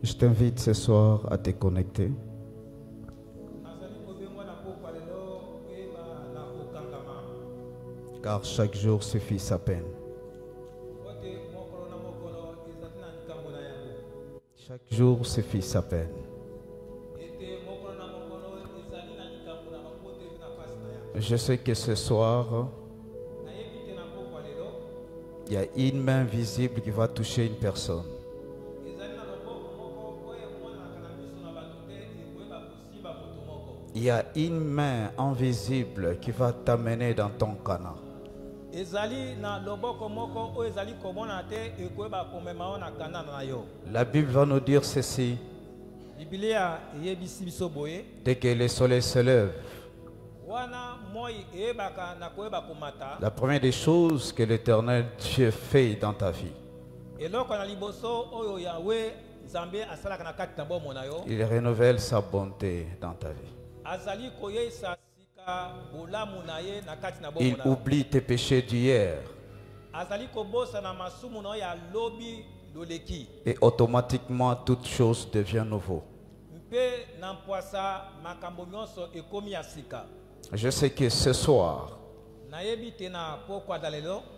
Je t'invite ce soir à te connecter. Car chaque jour suffit sa peine. Chaque jour suffit sa peine. Je sais que ce soir, il y a une main visible qui va toucher une personne. Il y a une main invisible qui va t'amener dans ton Canaan. La Bible va nous dire ceci. Dès que le soleil se lève, la première des choses que l'Éternel Dieu fait dans ta vie, il renouvelle sa bonté dans ta vie. Il oublie tes péchés d'hier. Et automatiquement, toute chose devient nouveau. Je sais que ce soir,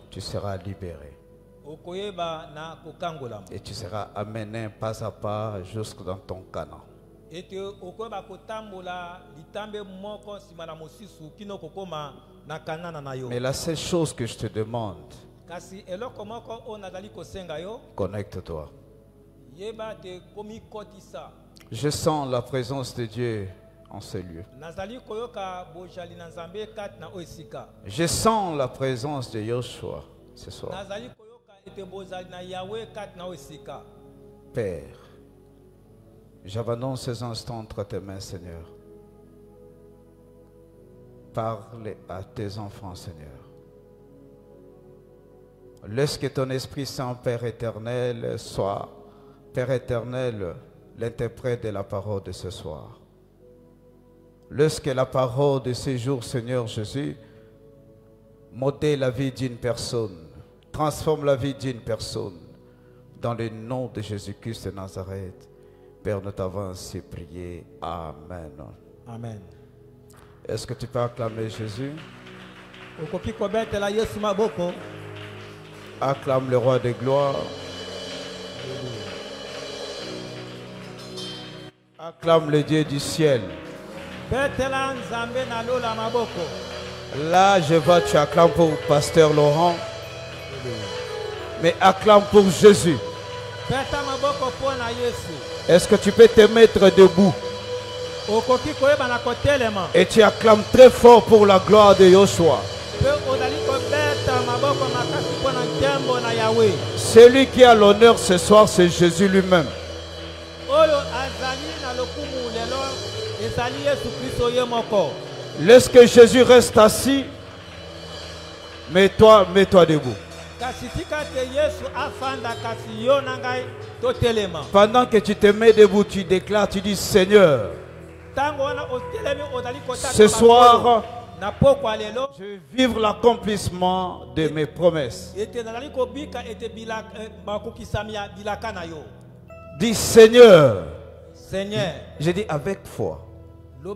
tu seras libéré. Et tu seras amené pas à pas jusque dans ton Canaan. Mais la seule chose que je te demande, connecte-toi. Je sens la présence de Dieu en ce lieu. Je sens la présence de Yoshua ce soir. Père, j'abandonne ces instants entre tes mains, Seigneur. Parle à tes enfants, Seigneur. Laisse que ton Esprit Saint, Père éternel, soit, Père éternel, l'interprète de la parole de ce soir. Laisse que la parole de ce jour, Seigneur Jésus, modèle la vie d'une personne, transforme la vie d'une personne, dans le nom de Jésus-Christ de Nazareth. Père, nous t'avons ainsi prié. Amen. Amen. Est-ce que tu peux acclamer Jésus? Acclame le roi de gloire. Acclame le Dieu du ciel. Là, je vois, tu acclames pour Pasteur Laurent. Mais acclame pour Jésus. Est-ce que tu peux te mettre debout? Et tu acclames très fort pour la gloire de Yoshua. Celui qui a l'honneur ce soir, c'est Jésus lui-même. Laisse que Jésus reste assis. Mets-toi debout. Pendant que tu te mets debout, tu déclares, tu dis Seigneur, ce soir, je vais vivre l'accomplissement de mes promesses. Dis Seigneur. Je dis avec foi. Vous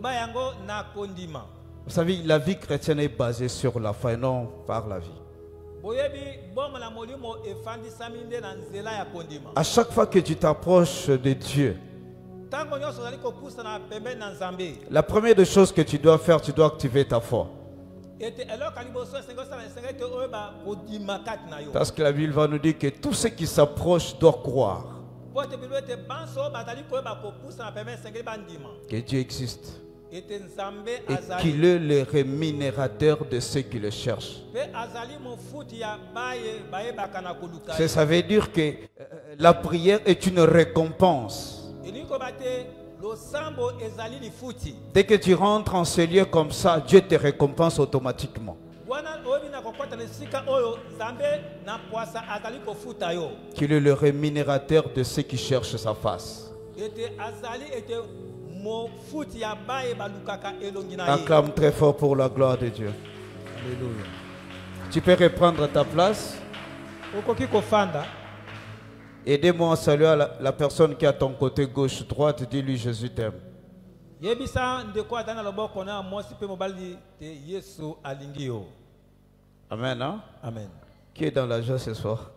savez, la vie chrétienne est basée sur la foi et non par la vie. À chaque fois que tu t'approches de Dieu, la première des choses que tu dois faire, tu dois activer ta foi. Parce que la Bible va nous dire que tout ce qui s'approche doit croire que Dieu existe et qu'il est le rémunérateur de ceux qui le cherchent. Ça veut dire que la prière est une récompense. Dès que tu rentres en ce lieu comme ça, Dieu te récompense automatiquement. Qu'il est le rémunérateur de ceux qui cherchent sa face. Acclame très fort pour la gloire de Dieu. Alléluia. Tu peux reprendre ta place. Aidez-moi à saluer la personne qui est à ton côté gauche, droite. Dis-lui Jésus t'aime. Amen. Hein? Amen. Qui est dans la joie ce soir?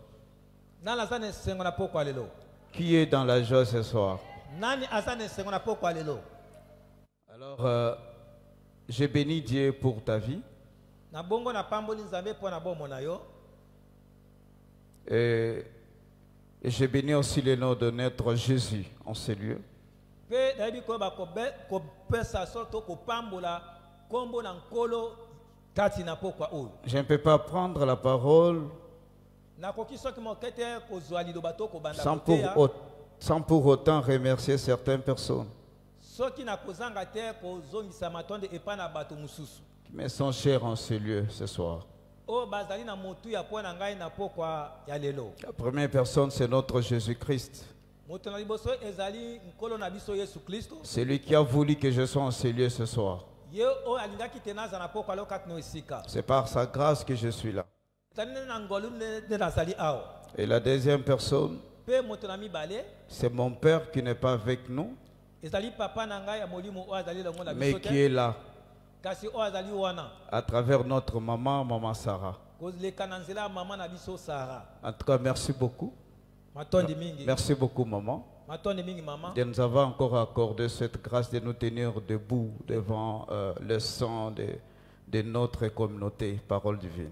Qui est dans la joie ce soir? Alors, je bénis Dieu pour ta vie. Et je bénis aussi le nom de notre Jésus en ces lieux. Je ne peux pas prendre la parole sans pour autant remercier certaines personnes qui me sont chères en ce lieu ce soir. La première personne, c'est notre Jésus-Christ. C'est lui qui a voulu que je sois en ce lieu ce soir. C'est par sa grâce que je suis là. Et la deuxième personne, c'est mon père qui n'est pas avec nous, mais qui est là à travers notre maman Sarah. En tout cas, merci beaucoup. Merci beaucoup, maman, de nous avoir encore accordé cette grâce de nous tenir debout devant le sang de notre communauté, parole divine.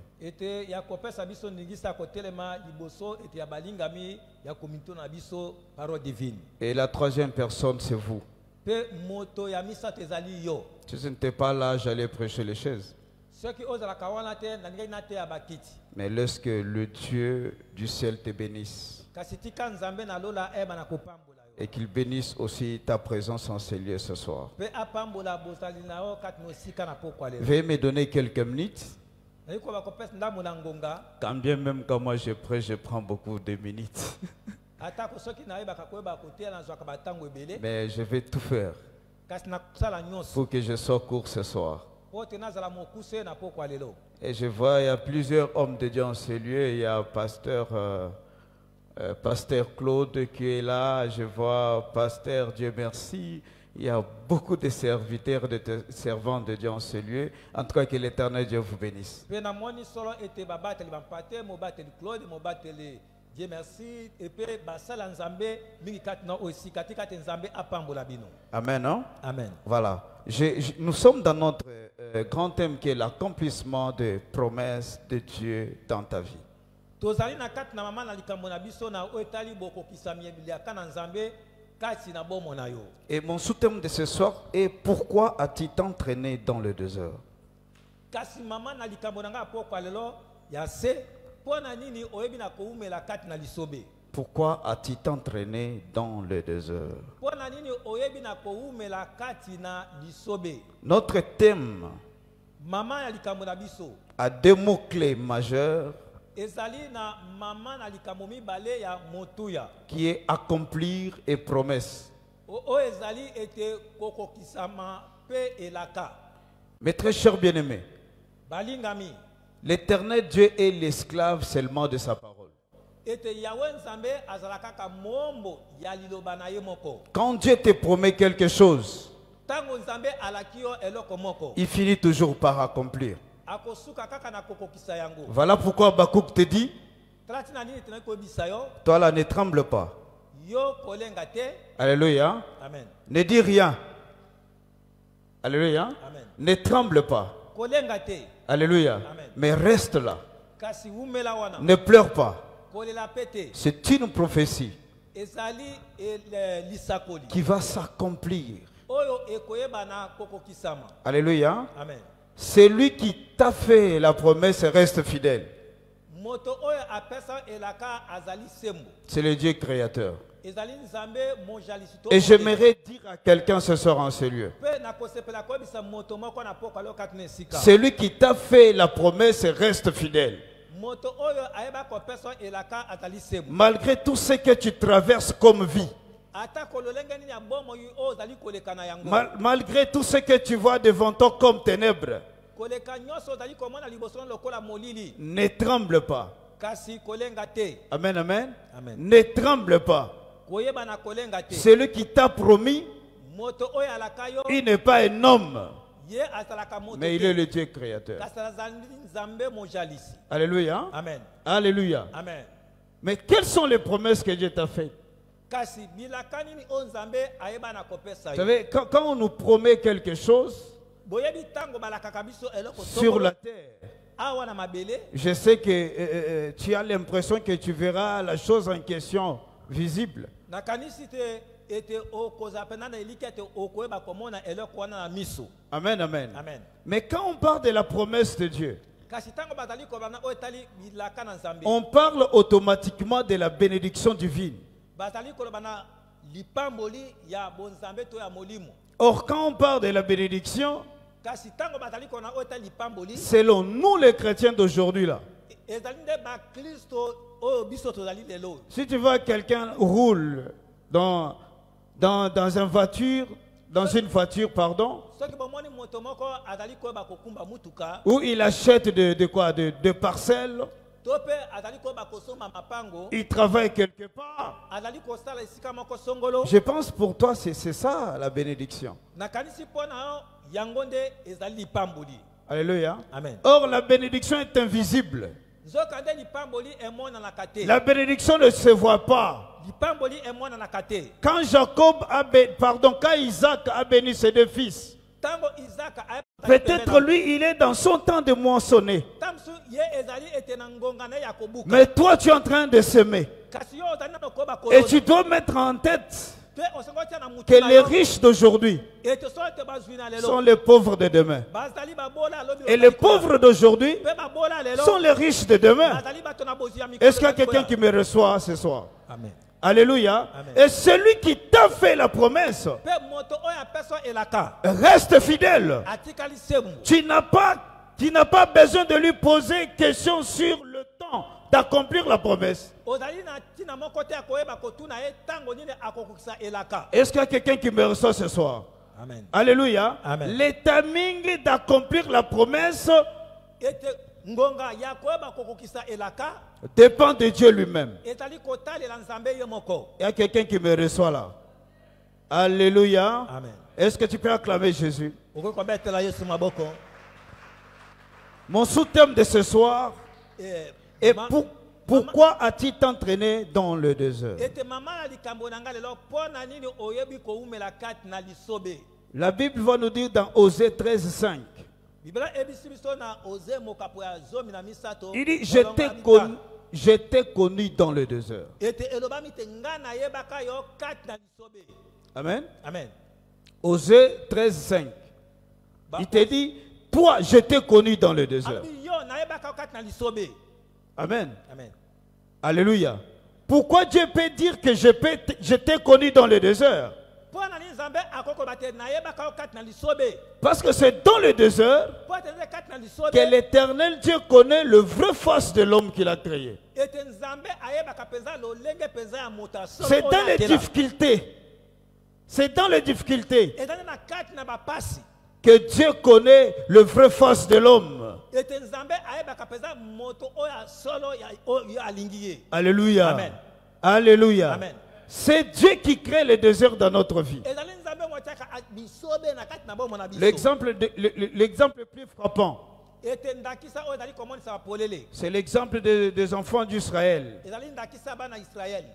Et la troisième personne, c'est vous. Si ce n'était pas là, j'allais prêcher les chaises. Mais lorsque le Dieu du ciel te bénisse et qu'il bénisse aussi ta présence en ces lieux ce soir. Veuillez me donner quelques minutes. Quand bien même quand moi je prêche, je prends beaucoup de minutes. Mais je vais tout faire pour que je sois court ce soir. Et je vois, il y a plusieurs hommes de Dieu en ce lieu. Il y a Pasteur Claude qui est là. Je vois Pasteur Dieu merci. Il y a beaucoup de serviteurs, de servants de Dieu en ce lieu. En tout cas, que l'Éternel Dieu vous bénisse. Dieu merci. Et puis, Amen, non? Amen. Voilà. Nous sommes dans notre grand thème qui est l'accomplissement des promesses de Dieu dans ta vie. Et mon sous-thème de ce soir est pourquoi as-tu t'entraîné dans le désert? Pourquoi as-tu t'entraîné dans le désert? Notre thème a deux mots-clés majeurs qui est accomplir et promesse. Mes très chers bien-aimés, l'Éternel Dieu est l'esclave seulement de sa parole. Quand Dieu te promet quelque chose, il finit toujours par accomplir. Voilà pourquoi Habakkuk te dit, toi là ne tremble pas. Alléluia. Amen. Ne dis rien. Alléluia. Amen. Ne tremble pas. Alléluia. Amen. Mais reste là. Ne pleure pas. C'est une prophétie qui va s'accomplir. Alléluia. Amen. Celui qui t'a fait la promesse reste fidèle. C'est le Dieu créateur. Et j'aimerais dire à quelqu'un ce soir en ce lieu. Celui qui t'a fait la promesse reste fidèle. Malgré tout ce que tu traverses comme vie. Malgré tout ce que tu vois devant toi comme ténèbres. Ne tremble pas. Amen, amen. Amen. Ne tremble pas. Celui qui t'a promis, il n'est pas un homme, mais il est le Dieu créateur. Alléluia. Amen. Alléluia. Amen. Mais quelles sont les promesses que Dieu t'a faites? Vous savez, quand on nous promet quelque chose sur la terre, je sais que tu as l'impression que tu verras la chose en question visible. Amen, amen. Amen. Mais quand on parle de la promesse de Dieu, on parle automatiquement de la bénédiction divine. Or, quand on parle de la bénédiction, selon nous les chrétiens d'aujourd'hui là, si tu vois quelqu'un roule dans une voiture, pardon, où il achète de quoi, de parcelles, il travaille quelque part. Je pense pour toi c'est ça la bénédiction. Alléluia. Amen. Or la bénédiction est invisible. La bénédiction ne se voit pas. Quand quand Isaac a béni ses deux fils, peut-être lui il est dans son temps de moissonner. Mais toi tu es en train de semer. Et tu dois mettre en tête que les riches d'aujourd'hui sont les pauvres de demain. Et les pauvres d'aujourd'hui sont les riches de demain. Est-ce qu'il y a quelqu'un qui me reçoit ce soir? Amen. Alléluia. Amen. Et celui qui t'a fait la promesse reste fidèle. Tu n'as pas besoin de lui poser question sur le temps d'accomplir la promesse. Est-ce qu'il y a quelqu'un qui me reçoit ce soir? Amen. Alléluia. Amen. Le timing d'accomplir la promesse dépend de Dieu lui-même. Il y a quelqu'un qui me reçoit là. Alléluia. Amen. Est-ce que tu peux acclamer Jésus? Mon sous-thème de ce soir est pourquoi as-tu t'entraîné dans le désert? La Bible va nous dire dans Osée 13:5. Il dit, je t'ai connu dans le désert. Amen. Amen. Osée 13:5. Il te dit, toi, je t'ai connu dans le désert. Amen. Amen. Alléluia. Pourquoi Dieu peut dire que je t'ai connu dans le désert? Parce que c'est dans le désert que l'Éternel Dieu connaît le vrai face de l'homme qu'il a créé. C'est dans les difficultés. C'est dans les difficultés que Dieu connaît le vrai face de l'homme. Alléluia. Amen. Alléluia. Amen. C'est Dieu qui crée le désert dans notre vie. L'exemple le plus frappant, C'est l'exemple des enfants d'Israël.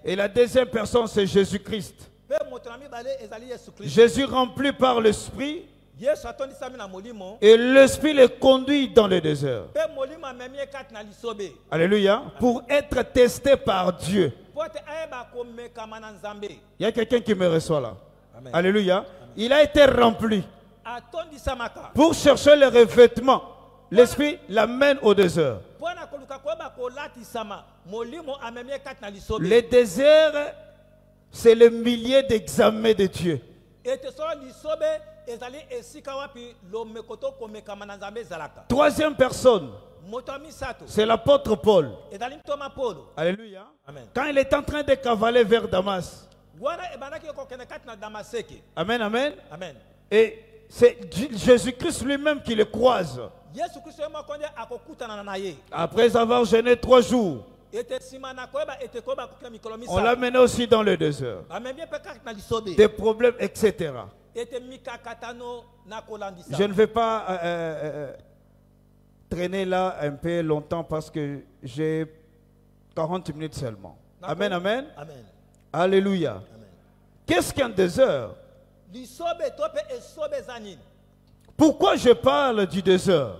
Et la deuxième personne, c'est Jésus-Christ. Jésus rempli par l'Esprit. Et l'Esprit les conduit dans le désert. Alléluia. Pour être testé par Dieu. Il y a quelqu'un qui me reçoit là. Amen. Alléluia. Amen. Il a été rempli. Pour chercher le revêtement, l'Esprit l'amène au désert. Le désert, c'est le milieu d'examen de Dieu. Troisième personne, c'est l'apôtre Paul. Alléluia. Amen. Quand il est en train de cavaler vers Damas. Amen, amen. Amen. Et c'est Jésus-Christ lui-même qui le croise. Après avoir jeûné 3 jours, on l'a mené aussi dans le désert. Des problèmes, etc. Je ne vais pas traîner là un peu longtemps parce que j'ai 40 minutes seulement. Amen, amen. Amen. Alléluia. Qu'est-ce qu'un désert? Pourquoi je parle du désert?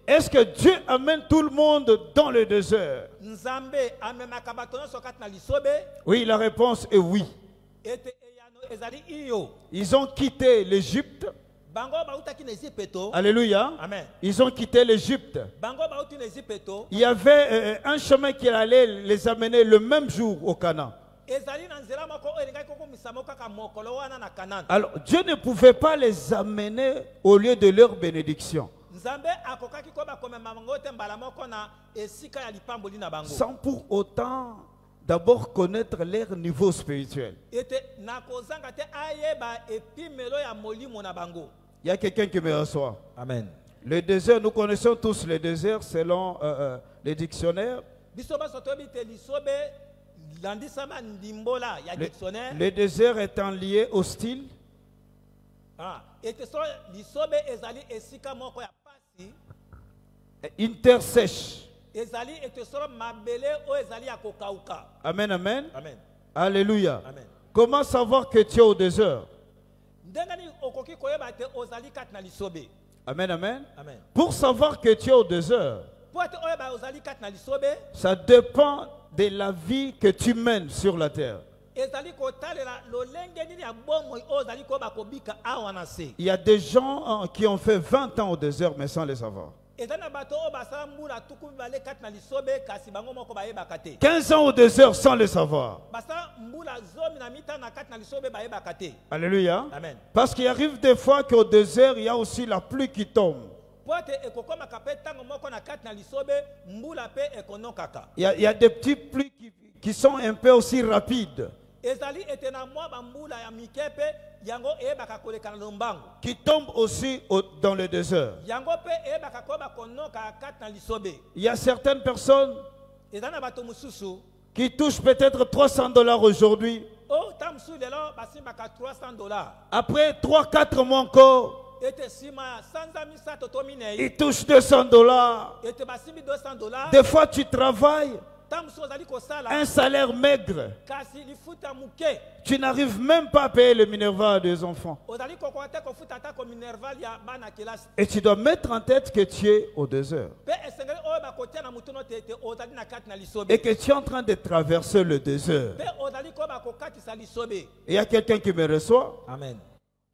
Est-ce que Dieu amène tout le monde dans le désert? Oui, la réponse est oui. Ils ont quitté l'Égypte. Alléluia. Amen. Ils ont quitté l'Égypte. Il y avait un chemin qui allait les amener le même jour au Canaan. Alors Dieu ne pouvait pas les amener au lieu de leur bénédiction sans pour autant d'abord connaître leur niveau spirituel. Il y a quelqu'un qui me reçoit. Amen. Le désert, nous connaissons tous le désert selon les dictionnaires. Le désert étant lié au style. Intersèche. Amen, amen. Amen. Alléluia. Amen. Comment savoir que tu es au désert? Amen, amen. Amen. Pour savoir que tu es au désert, ça dépend de la vie que tu mènes sur la terre. Il y a des gens qui ont fait 20 ans au désert mais sans le savoir. 15 ans au désert sans le savoir. Alléluia. Amen. Parce qu'il arrive des fois qu'au désert, il y a aussi la pluie qui tombe. Il y a des petites pluies qui sont un peu aussi rapides. Qui tombent aussi dans le désert. Il y a certaines personnes qui touchent peut-être $300 aujourd'hui. Après 3-4 mois encore, ils touchent $200. Des fois tu travailles un salaire maigre. Tu n'arrives même pas à payer le Minerva des enfants. Et tu dois mettre en tête que tu es au désert. Et que tu es en train de traverser le désert. Et il y a quelqu'un qui me reçoit. Amen.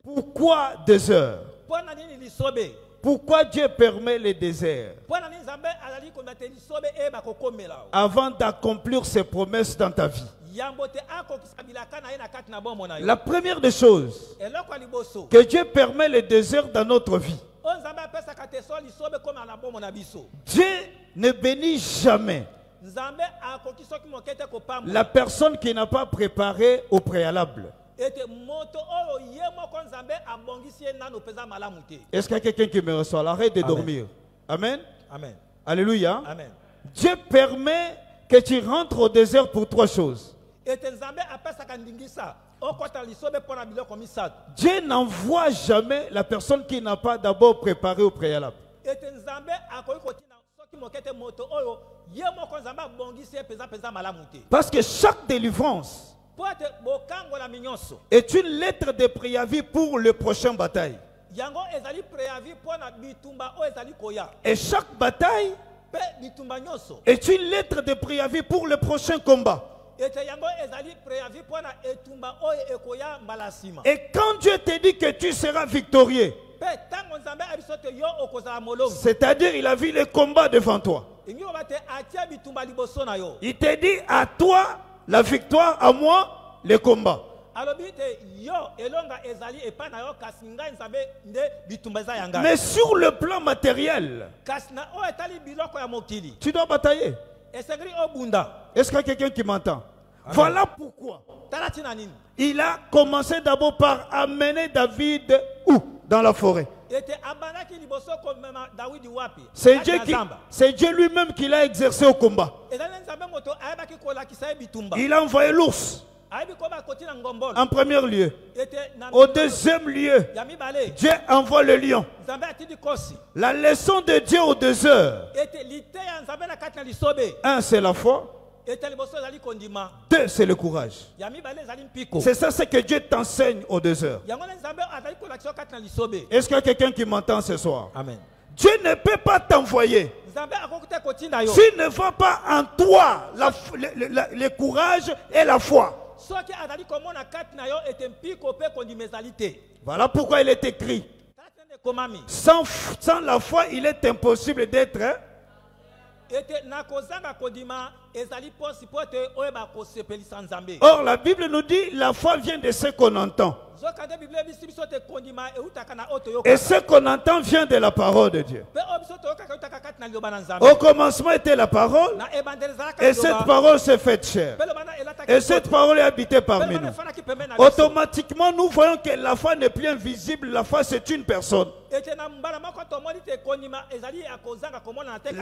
Pourquoi désert? Pourquoi Dieu permet les déserts? Avant d'accomplir ses promesses dans ta vie. La première des choses, que Dieu permet les déserts dans notre vie. Dieu ne bénit jamais la personne qui n'a pas préparé au préalable. Est-ce qu'il y a quelqu'un qui me reçoit? Arrête de dormir. Amen. Amen. Alléluia. Amen. Dieu permet que tu rentres au désert pour 3 choses. Dieu n'envoie jamais la personne qui n'a pas d'abord préparé au préalable. Parce que chaque délivrance est une lettre de préavis pour le prochain bataille. Et chaque bataille est une lettre de préavis pour le prochain combat. Et quand Dieu te dit que tu seras victorieux, c'est-à-dire il a vu le combat devant toi. Il te dit à toi la victoire, à moi le combat. Mais sur le plan matériel, tu dois batailler. Est-ce qu'il y a quelqu'un qui m'entend? Voilà pourquoi il a commencé d'abord par amener David où? Dans la forêt. C'est Dieu lui-même qui l'a exercé au combat. Il a envoyé l'ours en premier lieu. Au deuxième lieu, Dieu envoie le lion. La leçon de Dieu aux 2 heures. 1, c'est la foi. 2, c'est le courage. C'est ça ce que Dieu t'enseigne aux 2 heures. Est-ce qu'il y a quelqu'un qui m'entend ce soir? Amen. Dieu ne peut pas t'envoyer s'il ne voit pas en toi le courage et la foi. Voilà pourquoi il est écrit: sans la foi, il est impossible d'être. Or, la Bible nous dit la foi vient de ce qu'on entend. Et ce qu'on entend vient de la parole de Dieu. Au commencement était la parole, et cette parole s'est faite chair. Et cette parole est habitée parmi nous. Automatiquement, nous voyons que la foi n'est plus invisible, la foi c'est une personne.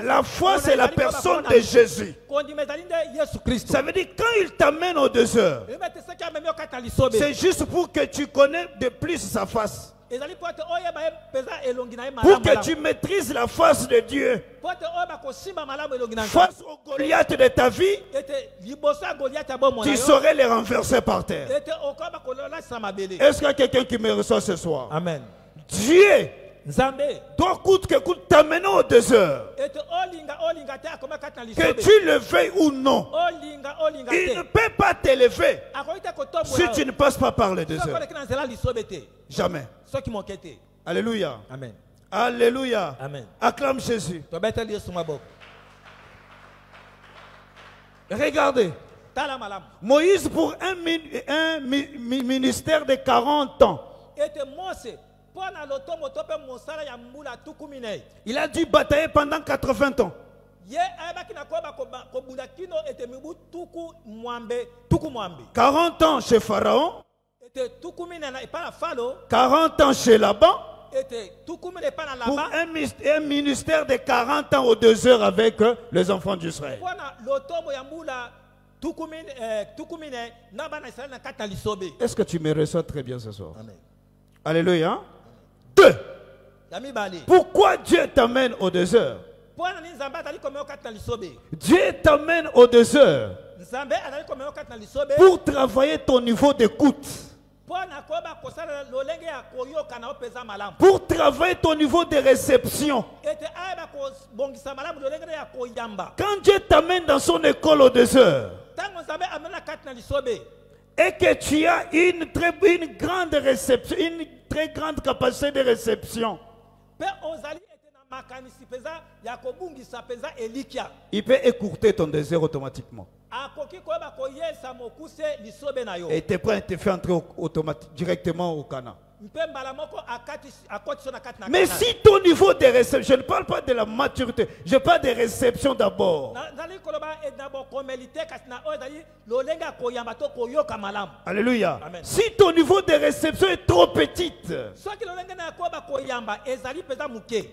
La foi c'est la personne de Jésus. Ça veut dire quand il t'amène aux 2 heures, c'est juste pour que tu connais de plus sa face. Pour que tu maîtrises la face de Dieu. Face au Goliath de ta vie, tu saurais les renverser par terre. Est-ce qu'il y a quelqu'un qui me reçoit ce soir? Amen. Dieu doit coûte que coûte t'amener aux 2 heures. Que tu le veuilles ou non, il ne peut pas t'élever si tu ne passes pas par les 2 heures. Jamais. Alléluia. Amen. Alléluia. Amen. Acclame Jésus. Regardez. Moïse, pour un ministère de 40 ans, il a dû batailler pendant 80 ans. 40 ans chez Pharaon, 40 ans chez Laban, pour un ministère de 40 ans aux 2 heures avec les enfants d'Israël. Est-ce que tu me reçois très bien ce soir? Amen. Alléluia. 2. Pourquoi Dieu t'amène aux 2 heures? Dieu t'amène aux 2 heures pour travailler ton niveau d'écoute, pour travailler ton niveau de réception. Quand Dieu t'amène dans son école aux 2 heures et que tu as une grande réception, une très grande capacité de réception, il peut écourter ton désir automatiquement. Et il te prend et te fait entrer directement au Canaan. Mais si ton niveau de réception, je ne parle pas de la maturité, je parle de réception d'abord. Alléluia. Amen. Si ton niveau de réception est trop petite,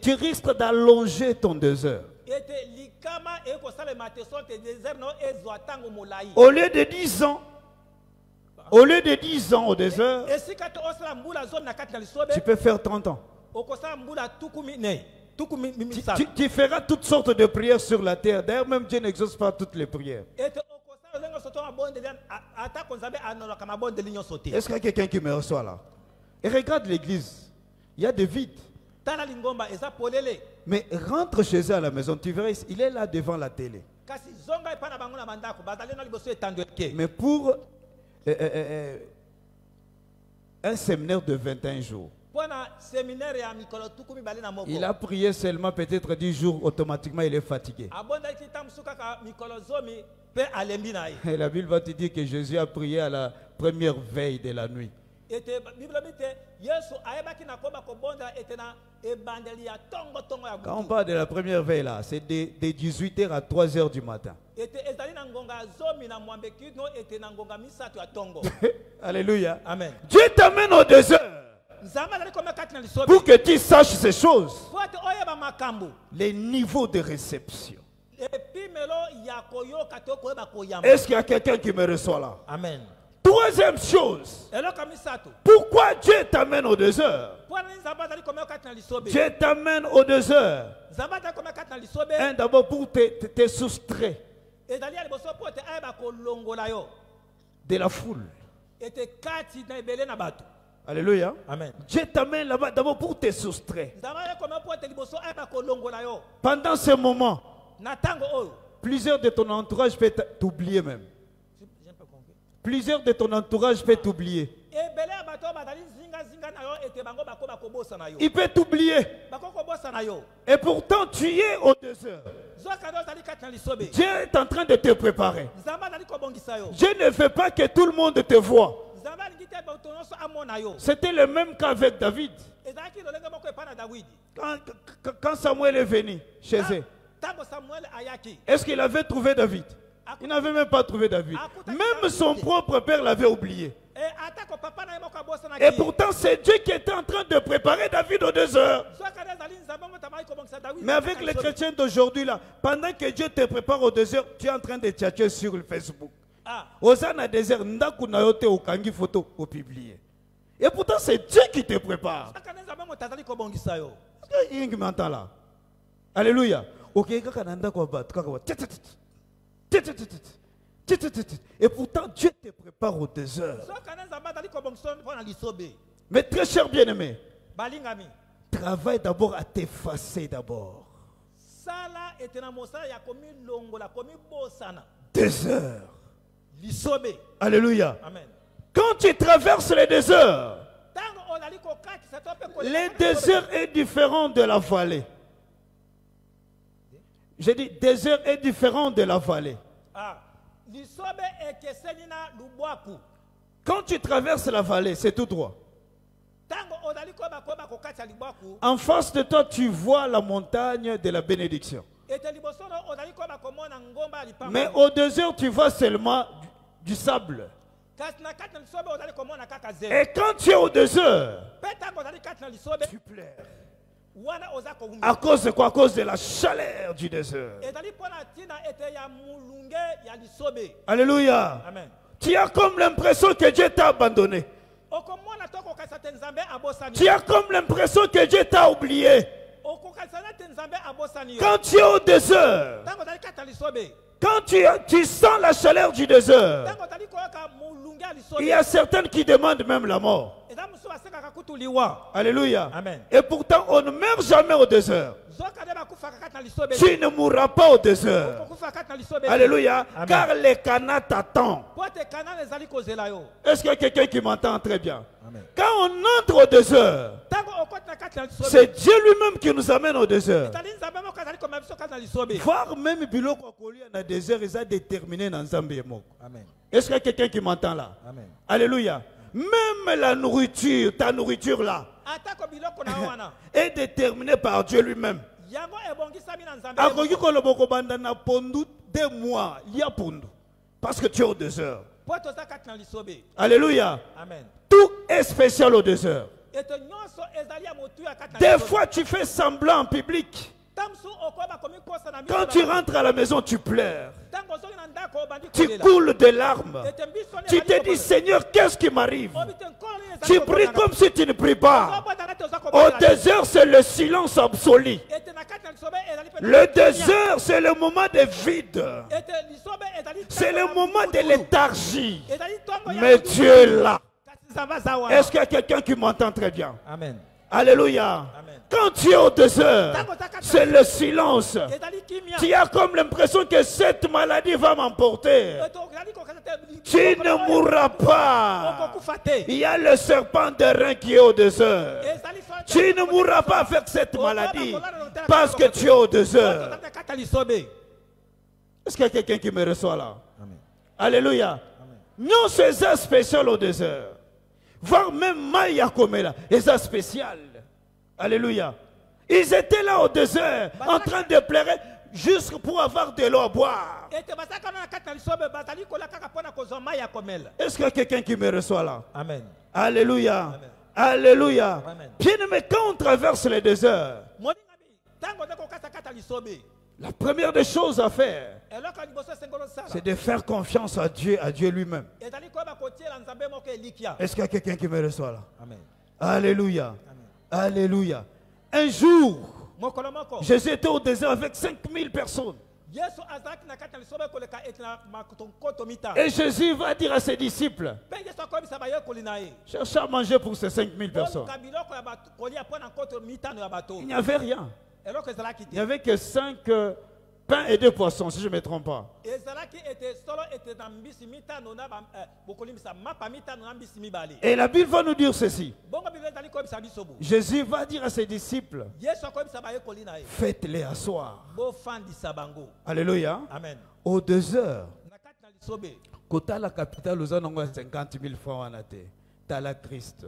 tu risques d'allonger ton 2 heures. Au lieu de 10 ans, Au lieu de 10 ans au désert, tu peux faire 30 ans. Tu feras toutes sortes de prières sur la terre. D'ailleurs, même Dieu n'exauce pas toutes les prières. Est-ce qu'il y a quelqu'un qui me reçoit là? Et regarde l'église. Il y a des vides. Mais rentre chez eux à la maison, tu verras, il est là devant la télé. Mais pour un séminaire de 21 jours, il a prié seulement peut-être 10 jours, automatiquement il est fatigué. Et la Bible va te dire que Jésus a prié à la première veille de la nuit. Quand on parle de la première veille là, c'est de 18h à 3h du matin. Alléluia. Amen. Dieu t'amène au désert pour que tu saches ces choses. Les niveaux de réception. Est-ce qu'il y a quelqu'un qui me reçoit là? Amen. Troisième chose, pourquoi Dieu t'amène au désert? Dieu t'amène au désert. D'abord pour te soustraire de la foule. Alléluia. Amen. Dieu t'amène là-bas d'abord pour te soustraire. Pendant ce moment, plusieurs de ton entourage peuvent t'oublier même. Plusieurs de ton entourage peuvent t'oublier. Il peut t'oublier. Et pourtant tu es au désert. Dieu est en train de te préparer. Dieu ne veut pas que tout le monde te voie. C'était le même cas avec David. Quand Samuel est venu chez eux, est-ce qu'il avait trouvé David? Il n'avait même pas trouvé David. Même son propre père l'avait oublié. Et pourtant, c'est Dieu qui était en train de préparer David au désert. Mais avec les chrétiens d'aujourd'hui, là, pendant que Dieu te prépare au désert, tu es en train de tchatcher sur le Facebook. Osana désert, ndaku na yote okangi photo au publier. Et pourtant, c'est Dieu qui te prépare. Est-ce que m'entend là? Alléluia. Ok, et pourtant, Dieu te prépare au désert. Mais très cher bien-aimé, travaille d'abord à t'effacer d'abord. Désert. Alléluia. Amen. Quand tu traverses le désert est différent de la vallée. J'ai dit, désert est différent de la vallée. Quand tu traverses la vallée, c'est tout droit. En face de toi, tu vois la montagne de la bénédiction. Mais au désert, tu vois seulement du sable. Et quand tu es au désert, tu pleures. À cause de quoi? À cause de la chaleur du désert. Alléluia. Amen. Tu as comme l'impression que Dieu t'a abandonné. Tu as comme l'impression que Dieu t'a oublié. Quand tu es au désert, quand tu sens la chaleur du désert, il y a certaines qui demandent même la mort. Alléluia. Amen. Et pourtant, on ne meurt jamais au désert. Tu ne mourras pas au désert. Alléluia. Amen. Car les Cana t'attendent. Est-ce qu'il y a quelqu'un qui m'entend très bien? Amen. Quand on entre au désert, c'est Dieu lui-même qui nous amène au désert. Voir même biloko koli dans le désert, ils ont déterminé dans Zambie. Amen. Est-ce qu'il y a quelqu'un qui m'entend là? Amen. Alléluia. Même la nourriture, ta nourriture là, est déterminée par Dieu lui-même. Des mois, il y a pondu. Parce que tu es au désert. Alléluia. Amen. Tout est spécial au désert. Des fois, tu fais semblant en public. Quand tu rentres à la maison, tu pleures. Tu coules des larmes. Tu te dis, Seigneur, qu'est-ce qui m'arrive? Tu pries comme si tu ne pries pas. Au désert, c'est le silence absolu. Le désert, c'est le moment de vide. C'est le moment de léthargie. Mais Dieu est là. Est-ce qu'il y a quelqu'un qui m'entend très bien? Amen. Alléluia. Amen. Quand tu es au désert, c'est le silence. Tu as comme l'impression que cette maladie va m'emporter. Tu ne mourras pas. Il y a le serpent de rein qui est au désert. Tu ne mourras pas avec cette maladie parce que tu es au désert. Est-ce qu'il y a quelqu'un qui me reçoit là? Amen. Alléluia. Nous, c'est un spécial au désert. Voir même Maya comme là, c'est un spécial. Alléluia. Ils étaient là au désert, en train de pleurer, juste pour avoir de l'eau à boire. Est-ce qu'il y a quelqu'un qui me reçoit là? Amen. Alléluia. Amen. Alléluia. Amen. Bien-aimé, quand on traverse le désert, la première des choses à faire, c'est de faire confiance à Dieu lui-même. Est-ce qu'il y a quelqu'un qui me reçoit là? Amen. Alléluia. Amen. Alléluia. Un jour, Jésus était au désert avec 5000 personnes. Et Jésus va dire à ses disciples, cherchez à manger pour ces 5000 personnes. Il n'y avait rien. Il n'y avait que 5 pains et 2 poissons, si je ne me trompe pas. Et la Bible va nous dire ceci. Jésus va dire à ses disciples, faites-les asseoir. Alléluia. Amen. Au désert, quand la capitale, nous avons 50 000 francs en athée. T'as la Christ.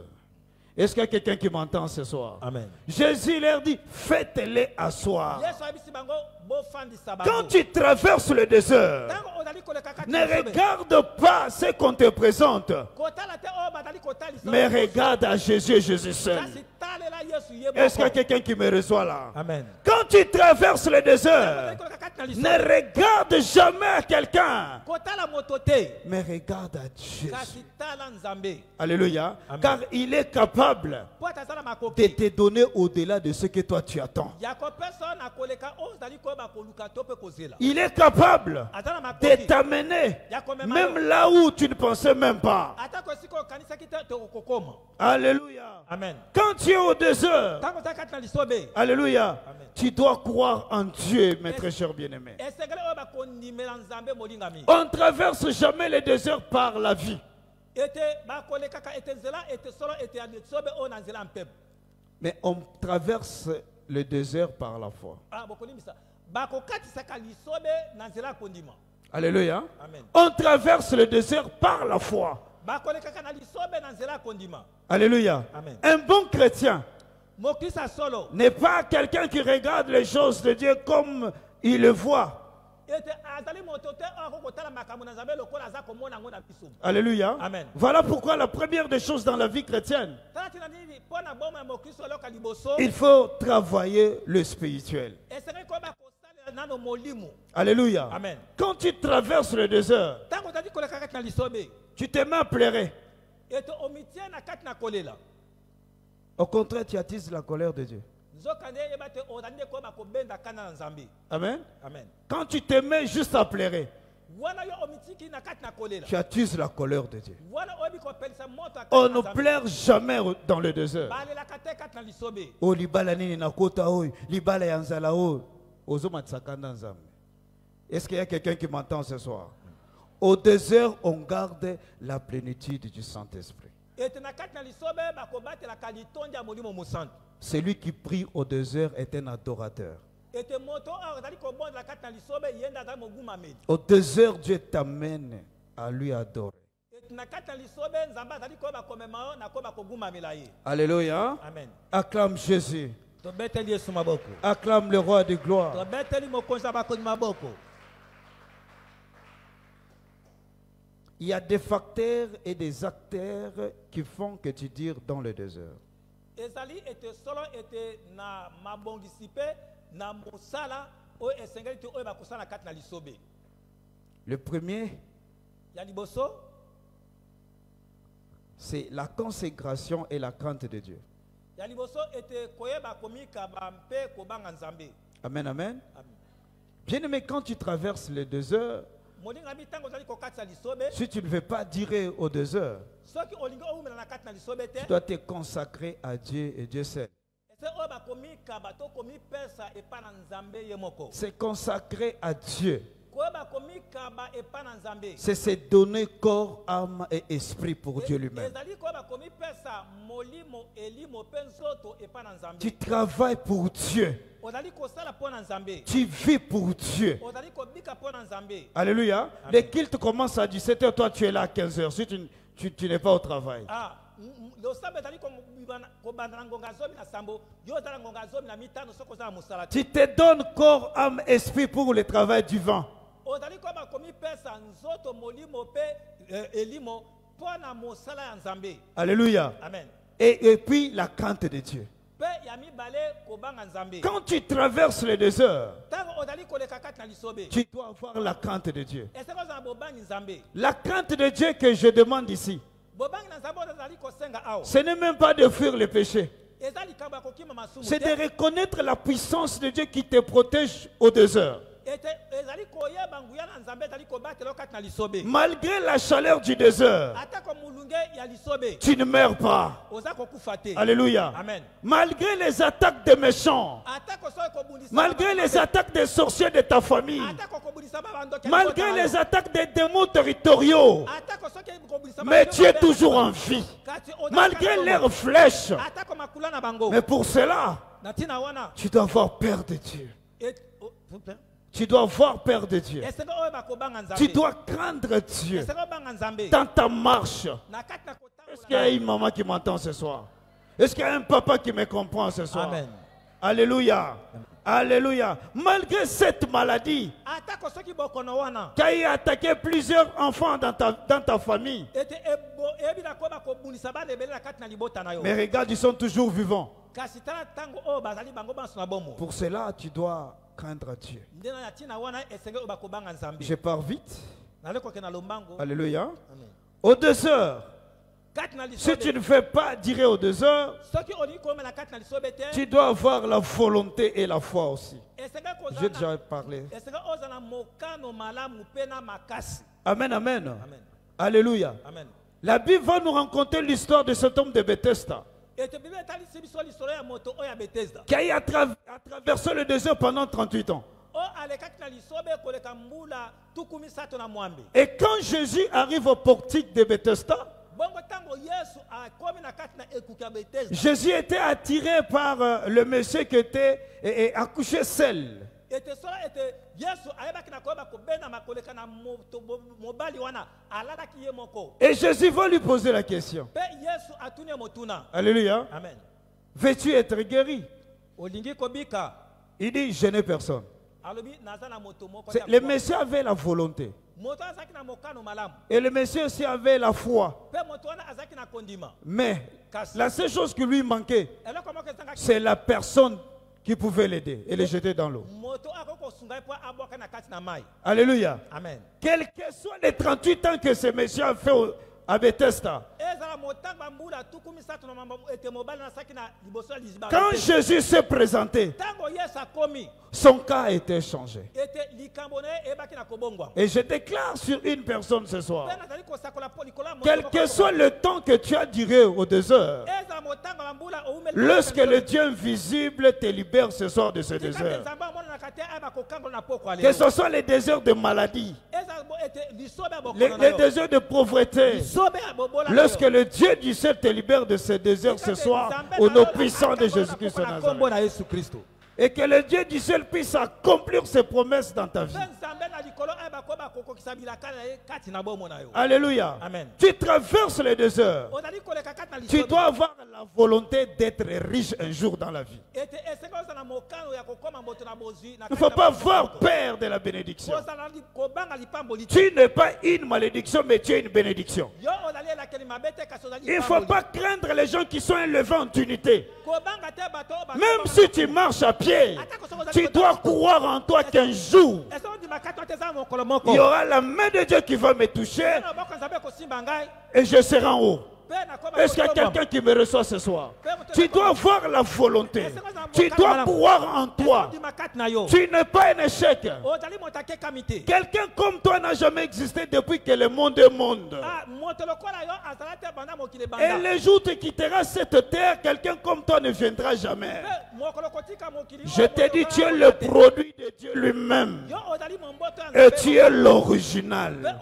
Est-ce qu'il y a quelqu'un qui m'entend ce soir? Amen. Jésus leur dit, faites-les asseoir. Quand tu traverses le désert, ne regarde pas ce qu'on te présente, mais regarde à Jésus et Jésus seul. Est-ce qu'il y a quelqu'un qui me reçoit là? Amen. Quand tu traverses le désert, ne regarde jamais à quelqu'un, mais regarde à Jésus. Alléluia. Amen. Car il est capable de te donner au-delà de ce que toi tu attends. Il est capable de t'amener même là où tu ne pensais même pas. Alléluia. Amen. Quand tu es au désert, alléluia, Amen. tu dois croire en Dieu, mes très chers bien-aimés. On ne traverse jamais le désert par la vie. Mais on traverse le désert par la foi. Alléluia. Amen. On traverse le désert par la foi. Alléluia. Amen. Un bon chrétien n'est pas quelqu'un qui regarde les choses de Dieu comme il le voit. Alléluia. Amen. Voilà pourquoi la première des choses dans la vie chrétienne, il faut travailler le spirituel. Alléluia. Amen. Quand tu traverses le désert, tu te mets à pleurer. Au contraire, tu attises la colère de Dieu. Amen. Amen. Quand tu te mets juste à pleurer, tu attises la colère de Dieu. On ne pleure jamais dans le désert. Oh, libala nini nakota oi, libala yanzala oi. Est-ce qu'il y a quelqu'un qui m'entend ce soir? Au désert, on garde la plénitude du Saint-Esprit. Celui qui prie au désert est un adorateur. Au désert, Dieu t'amène à lui adorer. Alléluia. Amen. Acclame Jésus. Acclame le roi de gloire. Il y a des facteurs et des acteurs qui font que tu dires dans le désert. na mosala o esengeli te o ba kusala kati na lisobe. Le premier, Ya liboso c'est la consécration et la crainte de Dieu. ya liboso ete koyeba komika ba mpe kobanga nzambe. Amen, amen. Amen. Bien-aimé, quand tu traverses les 2 heures, Molinga mi tango zali ko kati na lisobe. si tu ne veux pas durer aux 2 heures, Soki olinga o umela na kati na lisobe te. tu dois te consacrer à Dieu et Dieu seul. Ese o ba komika ba to komi pesa epa na nzambe ye moko. C'est consacrer à Dieu. Koyeba komika ba epa na nzambe. C'est se donner corps, âme et esprit pour Dieu lui-même. Ezali koyeba komi pesa molimo elimo pe nzoto epa na nzambe. Tu travailles pour Dieu. Ozali kosala po na nzambe. Tu vis pour Dieu. Ozali kobika po na nzambe. Alléluia. Amen. Les cultes commencent à 17h, toi tu es là à 15h. Si tu n'es pas au travail. Ah, lo sabe ezali kobanda na ngonga zomi na sambo. Yo ozala ngonga zomi na mitano soko ozala mosala te. Tu te donnes corps, âme, esprit pour le travail du vent. Ozali koyeba komi pesa nzoto molimo pe elimo po na mosala ya nzambe. Alléluia. Amen. Et puis la crainte de Dieu. Pe ya mibale kobanga nzambe. Quand tu traverses les 2 heures, Tango ozali koleka kati na lisobe. tu dois avoir la crainte de Dieu. Eseko ozala bobangi nzambe. La crainte de Dieu que je demande ici, Bobangi na nzambe ozali kosenga awo. ce n'est même pas de fuir le péché. Ezali likambo ya kokima masumu C'est de te. reconnaître la puissance de Dieu qui te protège aux 2 heures. Ezali koyeba nguya na nzambe ezali kobatela kati na lisobe. Malgré la chaleur du désert, Atako mulunge ya lisobe. tu ne meurs pas. Oza kokufa te. Alléluia. Amen. Malgré les attaques des méchants, Atako soki kobundisa. malgré les attaques des sorciers de ta famille, Atako kobundisa ba bandoki. malgré les attaques des démons territoriaux, Atako soki kobundisa ba. mais tu es toujours en vie. Malgré leurs flèches. Atako makula na bango. Mais pour cela, Na tina wana. tu dois avoir peur de Dieu. S'il vous plaît. Tu dois avoir peur de Dieu. Eseko oyeba kobanga nzambe. Tu dois craindre Dieu Eseko banga nzambe. dans ta marche. Na kati na kotambola. Est-ce qu'il y a une maman qui m'entend ce soir? Est-ce qu'il y a un papa qui me comprend ce soir? Amen. Alléluia. Alléluia. Malgré cette maladie Atako soki bokono wana. qui a attaqué plusieurs enfants dans ta famille, Ete ebi na koba kobundisa ba lebele na kati na libota na yo. mais regarde, ils sont toujours vivants. Kasi tala tango o bazali bango banso na bomo. Pour cela, tu dois craindre Dieu. Ndena na tina wana esenge oba kobanga nzambe. Je pars vite. Naleko ke na lombango. Alléluia. Amen. Aux 2 heures, Kati na si lisobe. tu ne fais pas durer aux 2 heures, Soki oni koma na kati na lisobe te. tu dois avoir la volonté et la foi aussi. Esenge J'ai kozana. déjà parlé. Esenge ozana mokano malamu pena makasi. Amen, amen. Amen. Alléluia. Amen. La Bible va nous raconter l'histoire de cet homme de Bethesda Ete bibe tali sibiso lisolo ya moto oya Bethesda. qui a traversé le désert pendant 38 ans. O alekaki na lisobe koleka mbula tukumi sato na mwambe. Et quand Jésus arrive au portique de Bethesda, Bongo tango Yesu akomi na kati na ekuki ya Bethesda. Jésus était attiré par le monsieur qui était accouché seul. Ete sola ete Yesu ayebaki na koyeba kobena makoleka na mobali wana alalaki ye moko. Et Jésus va lui poser la question. Pe Yesu atuni motuna. Alléluia. Amen. Veux-tu être guéri? Olingi kobika. Il dit, je n'ai personne. Alobi naza na moto moko. Le monsieur avait la volonté. Moto azaki na mokano malamu. Et le monsieur aussi avait la foi. Pe moto wana azaki na kondima. Mais Kasi. la seule chose qui lui manquait, Eloko moko ezangaki. c'est la personne qui pouvait l'aider et le jeter dans l'eau. Moto akoko sungai po abwaka na kati na mai. Alléluia. Amen. Quels que soient les 38 ans que ce monsieur a fait à Bethesda, Ezala motanga mbula tukumi sato na mambo ete mobali na saki na liboso ya liziba. quand Jésus s'est présenté, Tango Yesu akomi. son cas a été changé. Ete likambo na ye ebaki na kobongwa. Et je déclare sur une personne ce soir, Pe nazali kosakola po likolo ya moto quel moko que moko. soit le temps que tu as duré aux 2 heures, Ezala motanga ya mbula oumeli. lorsque le Dieu invisible te libère ce soir de ce Tika te désert, nzambe amona na kati aba kokangola na poko ale. que ce soit les déserts de maladie, Ezala bo ete lisobe ya les bokono na yo. déserts de pauvreté, Lisobe ya bobola. lorsque le Dieu du ciel te libère de ce désert ce soir, au nom puissant de Jésus-Christ de Nazareth, na Yesu Kristo. et que le Dieu du ciel puisse accomplir ses promesses dans ta vie. Nzambe na likolo aba koba kokokisa bilaka na ye kati na bomo na yo. Alléluia. Amen. Tu traverses les déserts. Ozali koleka kati na Tu lisobe. dois avoir la volonté d'être riche un jour dans la vie. Ete eseko ozala mokano ya kokoma moto na bozwi na Il ne kati faut na pas bomo avoir moko. peur de la bénédiction. Ozala kobanga lipambo liti. Tu n'es pas une malédiction, mais tu es une bénédiction. Yo ozali Il ne faut pas craindre les gens qui sont élevés en unité. Même si tu marches à pied, tu dois croire en toi qu'un jour, il y aura la main de Dieu qui va me toucher et je serai en haut. Est-ce qu'il y a quelqu'un qui me reçoit ce soir? Tu dois voir la volonté. Tu dois croire en toi. Tu n'es pas un échec. Quelqu'un comme toi n'a jamais existé depuis que le monde est monde. Et le jour où tu quitteras cette terre, quelqu'un comme toi ne viendra jamais. Je te dis, tu es le produit de Dieu lui-même. Et tu es l'original.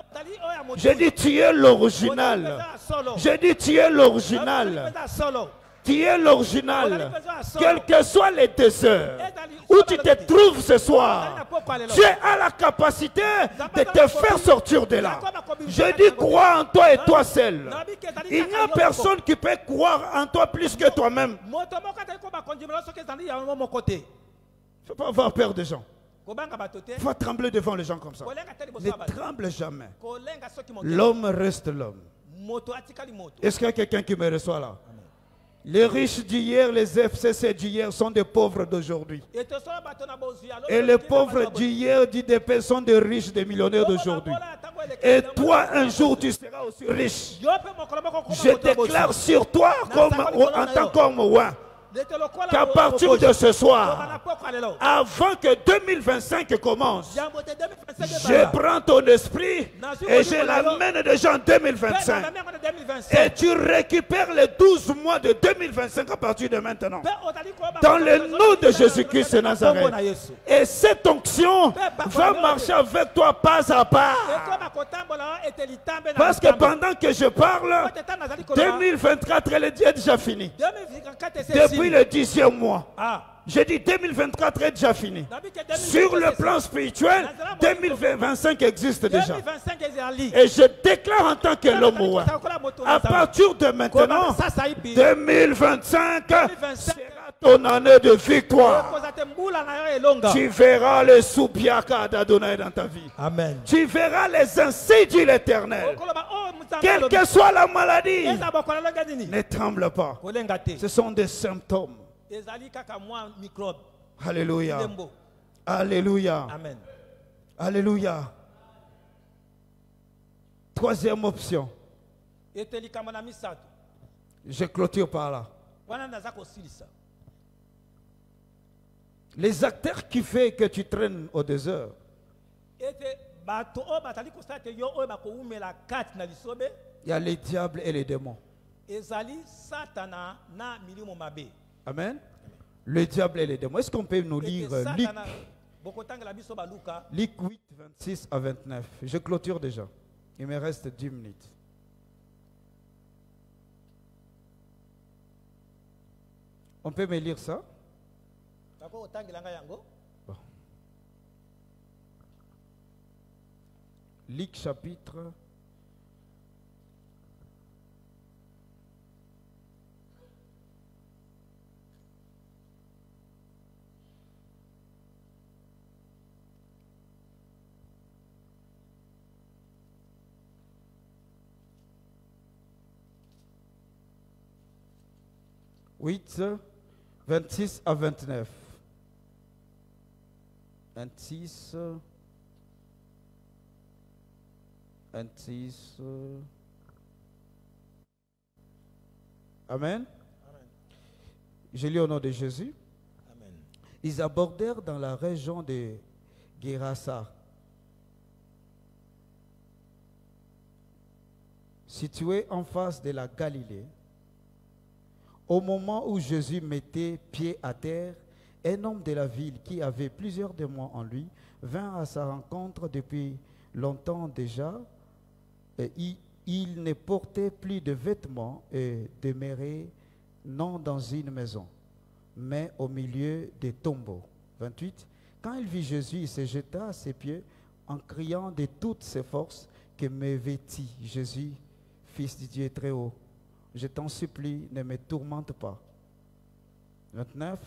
Je dis, tu es l'original. Je dis, tu es l'original. Tu es l'original. Quels que soient les déserts où tu te trouves ce soir, tu as la capacité de te faire sortir de là. Je dis, crois en toi et toi seul. Il n'y a personne qui peut croire en toi plus que toi-même. Il ne faut pas avoir peur des gens. Il faut trembler devant les gens comme ça. Ne tremble jamais. L'homme reste l'homme. Est-ce qu'il y a quelqu'un qui me reçoit là? Les riches d'hier, les FCC d'hier sont des pauvres d'aujourd'hui. Et les pauvres d'hier, dit des personnes des riches, des millionnaires d'aujourd'hui. Et toi, un jour, tu seras aussi riche. Je déclare sur toi, en tant qu'homme roi, qu'à partir de ce soir, avant que 2025 commence, je prends ton esprit et je l'amène déjà en 2025. Et tu récupères les 12 mois de 2025 à partir de maintenant. Dans le nom de Jésus-Christ de Nazareth. Et cette onction va marcher avec toi pas à pas. Parce que pendant que je parle, 2024, elle est déjà finie. Depuis le 10e mois. J'ai dit 2024 est déjà fini. Sur le plan spirituel, 2025 existe déjà. Et je déclare en tant que l'homme roi, à partir de maintenant, 2025 sera ton année de victoire. Tu verras les soubiaka d'Adonai dans ta vie. Amen. Tu verras les insidies de l'Éternel. Quelle que soit la maladie, ne tremble pas. Ce sont des symptômes. Alléluia. Alléluia. Amen. Alléluia. Troisième option. Je clôture par là. Les acteurs qui font que tu traînes au désert. Il y a les diables et les démons. Amen. Le diable et les démons. Est-ce qu'on peut nous lire Luc 8, 26 à 29? Je clôture déjà. Il me reste 10 minutes. On peut me lire ça? Bon. Luc chapitre 8, 26 à 29. 26. Amen. Je lis au nom de Jésus. Amen. Ils abordèrent dans la région de Gérasa, située en face de la Galilée. Au moment où Jésus mettait pied à terre, un homme de la ville qui avait plusieurs démons en lui vint à sa rencontre depuis longtemps déjà. Et il ne portait plus de vêtements et demeurait non dans une maison, mais au milieu des tombeaux. 28. Quand il vit Jésus, il se jeta à ses pieds en criant de toutes ses forces que me vêtit Jésus, Fils du Dieu très haut. Je t'en supplie, ne me tourmente pas. 29.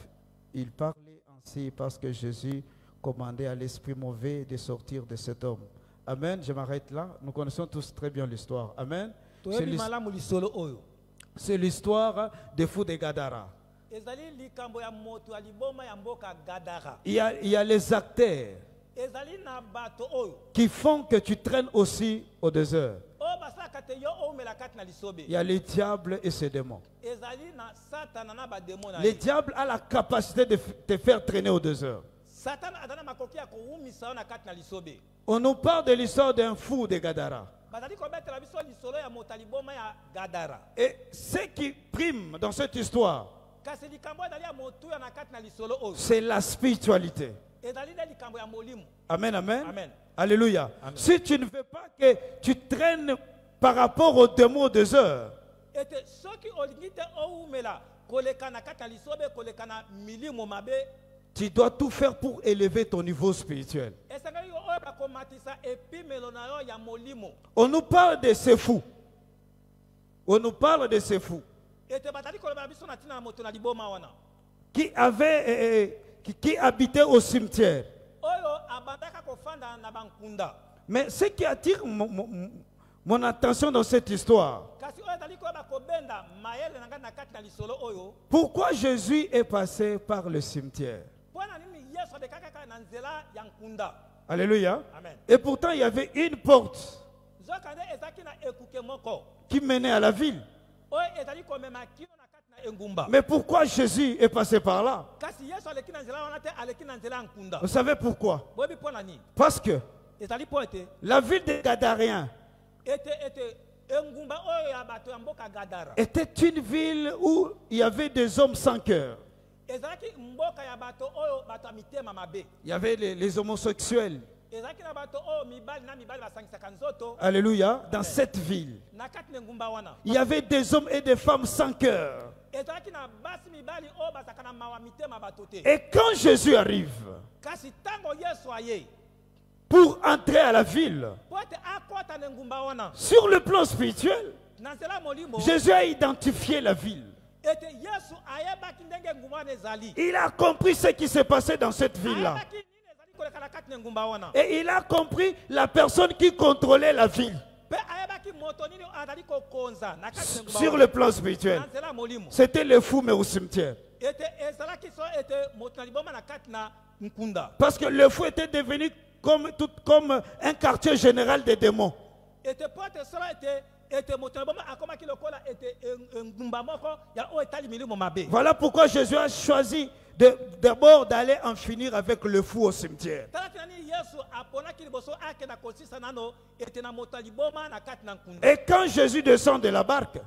Il parlait ainsi parce que Jésus commandait à l'esprit mauvais de sortir de cet homme. Amen. Je m'arrête là. Nous connaissons tous très bien l'histoire. Amen. C'est l'histoire des fous de Gadara. Il y a les acteurs qui font que tu traînes aussi au désert. Il y a les diables et ses démons. Les diables a la capacité de te faire traîner au désert. On nous parle de l'histoire d'un fou de Gadara. Et ce qui prime dans cette histoire, c'est la spiritualité. Amen, amen. Amen. Alléluia. Amen. Si tu ne veux pas que tu traînes par rapport aux démons au désert, tu dois tout faire pour élever ton niveau spirituel. On nous parle de ces fous. On nous parle de ces fous qui habitaient au cimetière. Mais ce qui attire mon attention dans cette histoire, pourquoi Jésus est passé par le cimetière? Alléluia. Amen. Et pourtant, il y avait une porte qui menait à la ville. Mais pourquoi Jésus est passé par là? Vous savez pourquoi? Parce que la ville des Gadaréens était une ville où il y avait des hommes sans cœur. Il y avait les homosexuels. Alléluia. Dans cette ville, il y avait des hommes et des femmes sans cœur. Et quand Jésus arrive pour entrer à la ville, sur le plan spirituel, Jésus a identifié la ville. Il a compris ce qui s'est passé dans cette ville-là. Et il a compris la personne qui contrôlait la ville. Sur le plan spirituel, c'était le fou mais au cimetière. Parce que le fou était devenu comme un quartier général des démons. Voilà pourquoi Jésus a choisi d'abord d'aller en finir avec le fou au cimetière. Et quand Jésus descend de la barque,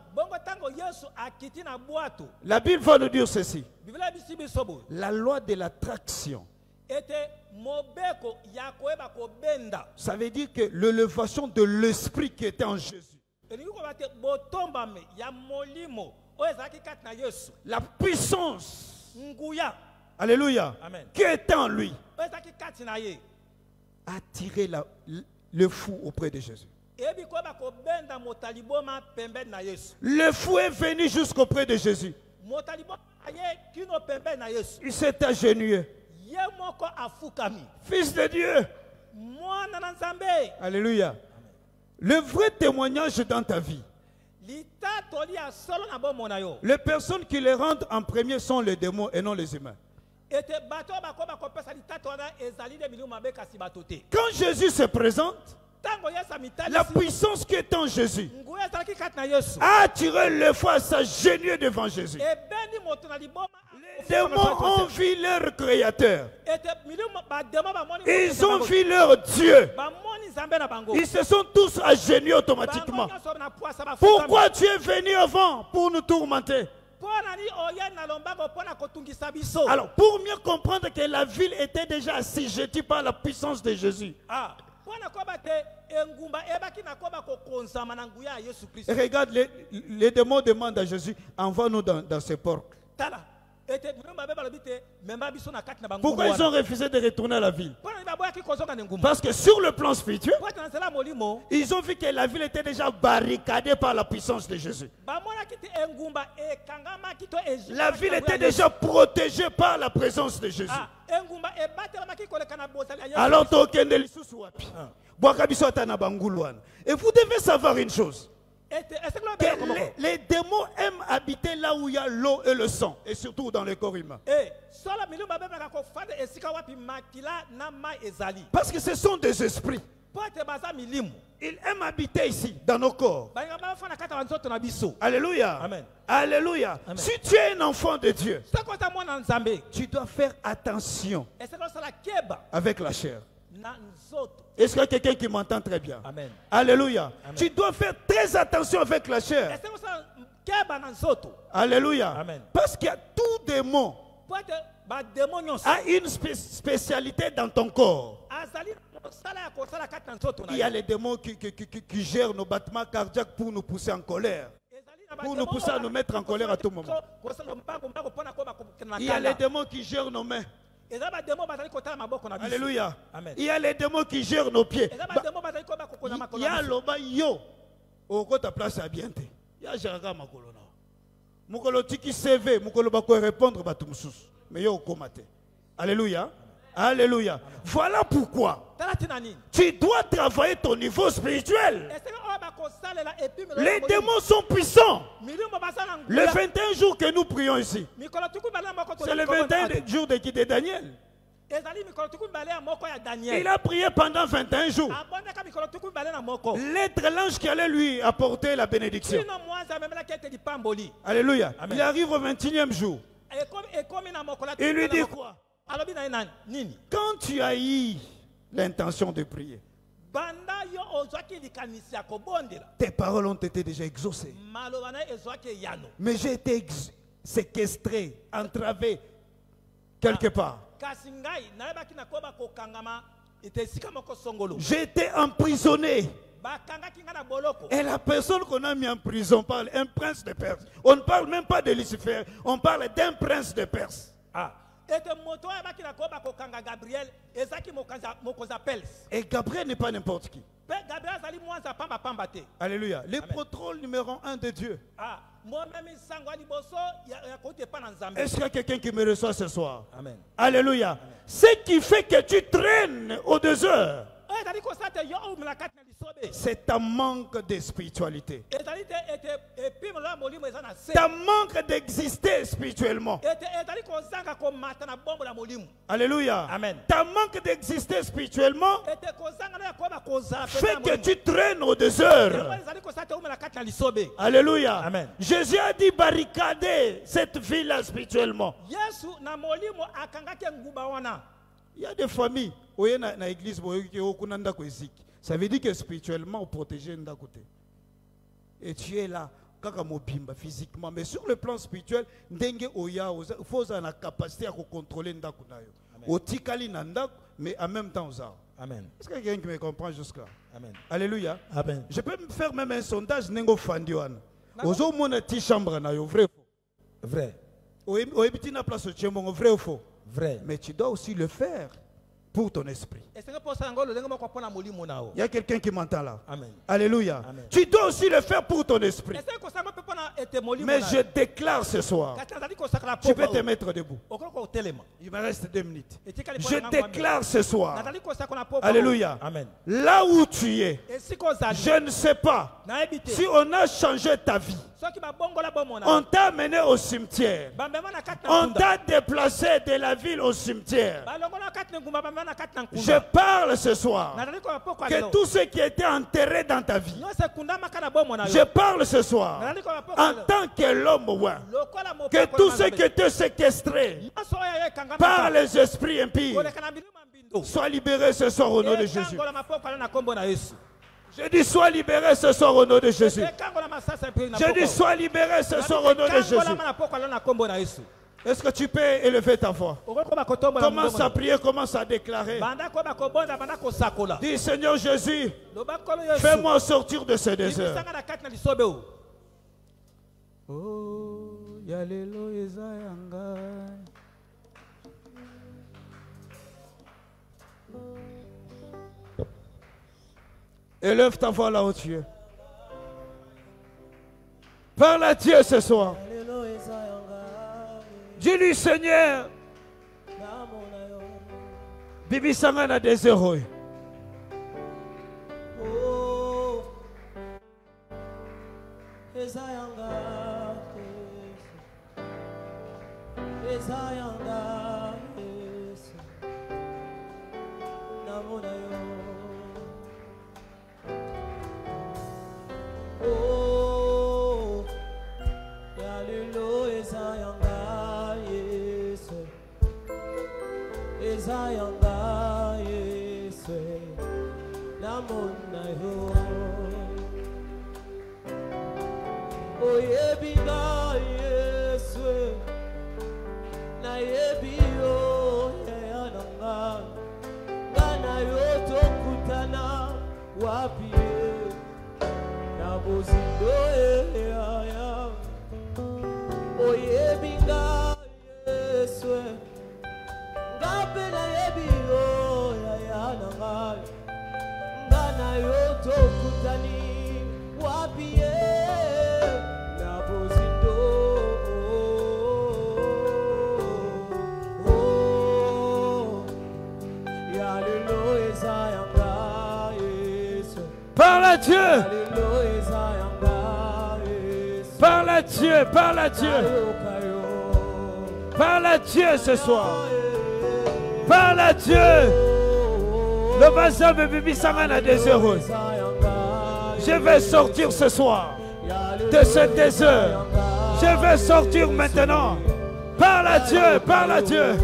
la Bible va nous dire ceci: la loi de l'attraction. Ça veut dire que l'élévation de l'esprit qui était en Jésus, la puissance, alléluia, Amen, qui était en lui, a attiré le fou auprès de Jésus. Le fou est venu jusqu'auprès de Jésus. Il s'est agenouillé. Fils de Dieu. Alléluia. Le vrai témoignage dans ta vie, les personnes qui les rendent en premier sont les démons et non les humains. Quand Jésus se présente, la puissance qui est en Jésus a attiré le fou à s'agenouiller devant Jésus. Les démons ont vu leur créateur. Ils ont vu leur Dieu. Ils se sont tous agenouillés automatiquement. Pourquoi tu es venu avant pour nous tourmenter? Alors, pour mieux comprendre que la ville était déjà assujettie par la puissance de Jésus. Et regarde, les démons demandent à Jésus: envoie-nous dans ces porcs. Pourquoi ils ont refusé de retourner à la ville? Parce que sur le plan spirituel, ils ont vu que la ville était déjà barricadée par la puissance de Jésus. La ville était déjà protégée par la présence de Jésus. Alors, et vous devez savoir une chose. Les démons aiment habiter là où il y a l'eau et le sang, et surtout dans le corps humain. Parce que ce sont des esprits. Ils aiment habiter ici, dans nos corps. Alléluia. Amen. Alléluia. Amen. Si tu es un enfant de Dieu, tu dois faire attention avec la chair. Est-ce qu'il y a quelqu'un qui m'entend très bien? Amen. Alléluia. Amen. Tu dois faire très attention avec la chair. Alléluia. Amen. Parce qu'il y a tout démon a une spécialité dans ton corps. Il y a les démons qui gèrent nos battements cardiaques pour nous pousser en colère. Pour nous pousser à nous mettre en colère à tout moment. Il y a les démons qui gèrent nos mains. Alléluia. Amen. Il y a les démons qui gèrent nos pieds. Il y a l'oba yo. Au côté place à bien. Il y a Jaraga Makolona. Mukolo tiki CV, Mukolo bako répondre batumsus. Mais yo komate. Alléluia. Alléluia. Voilà pourquoi tu dois travailler ton niveau spirituel. Les démons sont puissants. Les 21 jours que nous prions ici, c'est le 21 jours de Daniel. Il a prié pendant 21 jours. L'être l'ange qui allait lui apporter la bénédiction. Alléluia. Amen. Il arrive au 21e jour. Il lui dit quoi? Quand tu as eu l'intention de prier, tes paroles ont été déjà exaucées. Mais j'ai été séquestré, entravé quelque part. J'ai été emprisonné. Et la personne qu'on a mis en prison parle un prince de Perse. On ne parle même pas de Lucifer, on parle d'un prince de Perse. Et Gabriel n'est pas n'importe qui. Alléluia. Le contrôle numéro 1 de Dieu. Est-ce qu'il y a quelqu'un qui me reçoit ce soir? Amen. Alléluia. Amen. Ce qui fait que tu traînes aux 2 heures, c'est un manque de spiritualité. Ta manque d'exister spirituellement. Alléluia. Amen. Ta manque d'exister spirituellement fait que tu traînes aux 2 heures. Alléluia. Amen. Jésus a dit barricader cette ville-là spirituellement. Il y a des familles où il y a une église ça veut dire que spirituellement on protège d'un côté. Et tu es là physiquement, mais sur le plan spirituel, il faut avoir la capacité à contrôler ndakunayo. Mais en même temps, Amen. est-ce qu'il y a quelqu'un qui me comprend jusque-là? Amen. Alléluia. Amen. Je peux me faire même un sondage nengo fandiwan. Ozo mona ti chambre na yo vrai. Vrai. O ebiti na place au tchembo vrai ou faux? Vrai. Mais tu dois aussi le faire pour ton esprit. Il y a quelqu'un qui m'entend là. Amen. Alléluia. Amen. Tu dois aussi le faire pour ton esprit. Mais je déclare ce soir, tu peux te mettre debout. Il me reste 2 minutes. Je déclare ce soir, alléluia. Amen. Là où tu es, je ne sais pas si on a changé ta vie. On t'a amené au cimetière. On t'a déplacé de la ville au cimetière. Je parle ce soir que tout ce qui était enterré dans ta vie, je parle ce soir en tant que l'homme, que tout ce qui était séquestré par les esprits impies soit libéré ce soir au nom de Jésus. Je dis sois libéré ce soir au nom de Jésus. Je dis sois libéré ce soir au nom de Jésus. Est-ce que tu peux élever ta voix? Commence à prier, commence à déclarer. Dis Seigneur Jésus, fais-moi sortir de ce désert. Oh, yalelo ezayanga. Élève ta voix là où tu es. Parle à Dieu ce soir. Dis-lui Seigneur, Bibi Sangana des héros. Oh, Hallelujah, Ezayanga, yes, Ezayanga, yes, Namona yo. Oh, Yebiga, yes, na Yebio, Yananga, Gana yo tokutana, wapi. Oye binga Yeswe Ngapela yebio ya yananga Ngana yoto kutani wapie Nabuzindo Yalilo ezayanga Yeswe Parle à Dieu. Parle à Dieu, parle à Dieu. Parle à Dieu ce soir. Parle à Dieu. Le bazar de Bibi Sangana désheureux. Je vais sortir ce soir de ce désert. Je vais sortir maintenant. Parle à Dieu, parle à Dieu.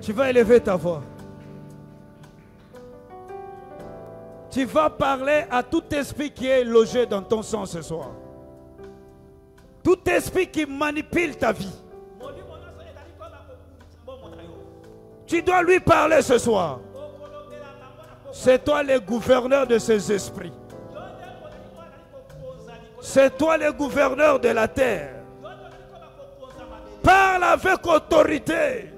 Tu vas élever ta voix. Tu vas parler à tout esprit qui est logé dans ton sang ce soir. Tout esprit qui manipule ta vie. Tu dois lui parler ce soir. C'est toi le gouverneur de ces esprits. C'est toi le gouverneur de la terre. Parle avec autorité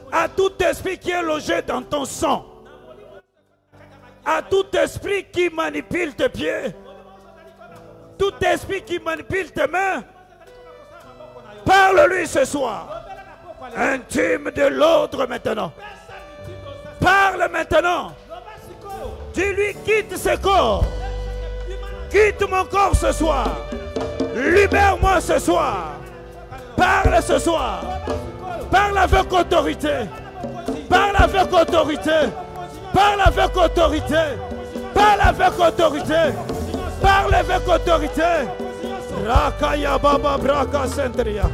à tout esprit qui est logé dans ton sang, à tout esprit qui manipule tes pieds, tout esprit qui manipule tes mains. Parle-lui ce soir. Intime de l'ordre maintenant. Parle maintenant. Dis-lui, quitte ce corps. Quitte mon corps ce soir. Libère-moi ce soir. Parle ce soir. Parle avec autorité. Parle avec autorité. Parle avec autorité. Parle avec autorité. Parle avec autorité. Rakaya Baba Braka Sentria.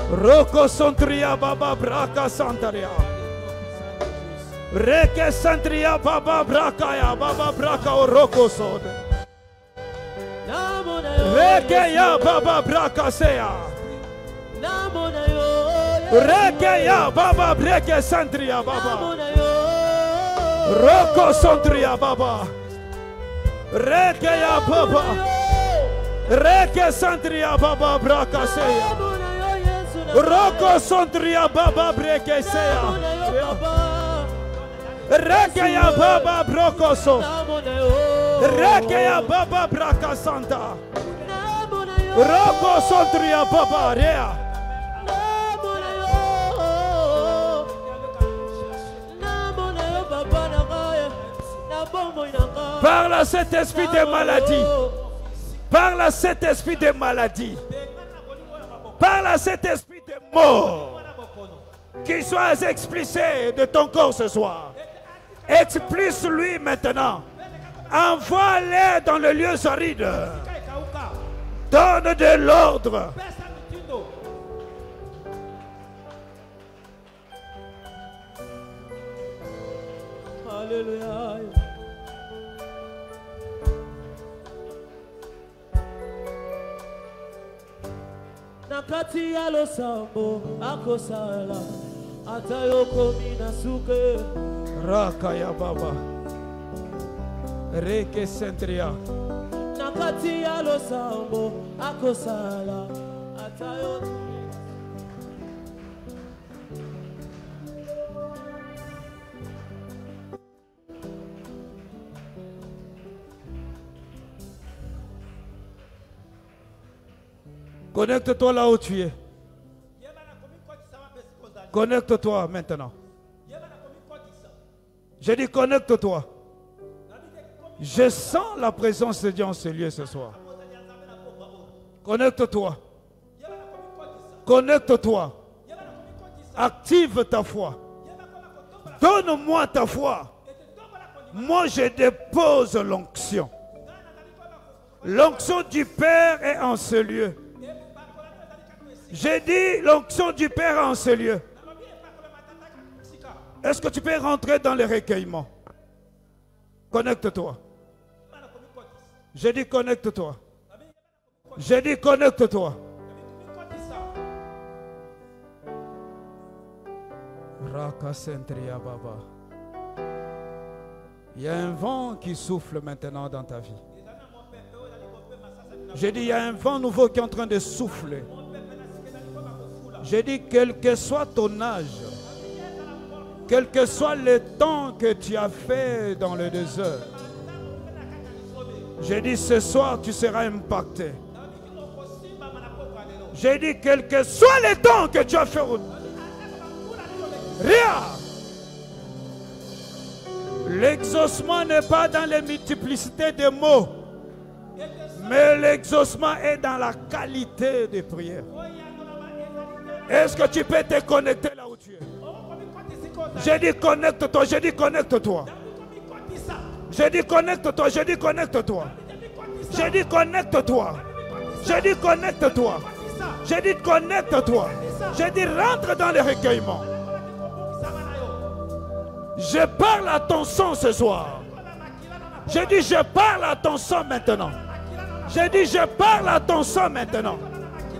Roko Sentria Baba Braka Santaria. Reke Sentria Baba Braka Baba Braka Roko Sode. Reke ya Baba Braka Sea. Reke ya Baba Breke Sentria Baba. Roko Sentria Baba. Reke ya Baba. Reke Sentria Baba Braka Sea. Roko Sentria Baba Breke Sea. Reke ya Baba Brokoso. Reke ya Baba Braka Santa. Roko Sentria Baba Rea. Parle à cet esprit de maladie. Parle à cet esprit de maladie. Parle à cet esprit de mort. Qu'il soit expulsé de ton corps ce soir. Expulse-lui maintenant. Envoie-les dans le lieu aride. Donne de l'ordre. Alléluia. Nakati ya losambo akosala atayoko minasuke Raka ya Baba. Reke Sentria. Nakati ya losambo akosala atayoko Connecte-toi là où tu es. Connecte-toi maintenant. J'ai dit connecte-toi. Je sens la présence de Dieu en ce lieu ce soir. Connecte-toi. Connecte-toi. Active ta foi. Donne-moi ta foi. Moi, je dépose l'onction. L'onction du Père est en ce lieu. J'ai dit l'onction du Père est en ce lieu. Est-ce que tu peux rentrer dans le recueillement? Connecte-toi. J'ai dit connecte-toi. J'ai dit connecte-toi. Baba. Il y a un vent qui souffle maintenant dans ta vie. J'ai dit il y a un vent nouveau qui est en train de souffler. J'ai dit quel que soit ton âge, quel que soit le temps que tu as fait dans le désert, j'ai dit ce soir tu seras impacté. J'ai dit quel que soit le temps que tu as fait. Rien. L'exaucement n'est pas dans les multiplicités de mots, mais l'exaucement est dans la qualité des prières. Est-ce que tu peux te connecter là où tu es? J'ai dit connecte-toi, j'ai dit connecte-toi. J'ai dit connecte-toi, j'ai dit connecte-toi. J'ai dit connecte-toi. J'ai dit connecte-toi. J'ai dit connecte-toi. J'ai dit rentre dans le recueillement. Je parle à ton sang ce soir. J'ai dit je parle à ton sang maintenant. J'ai dit je parle à ton sang maintenant.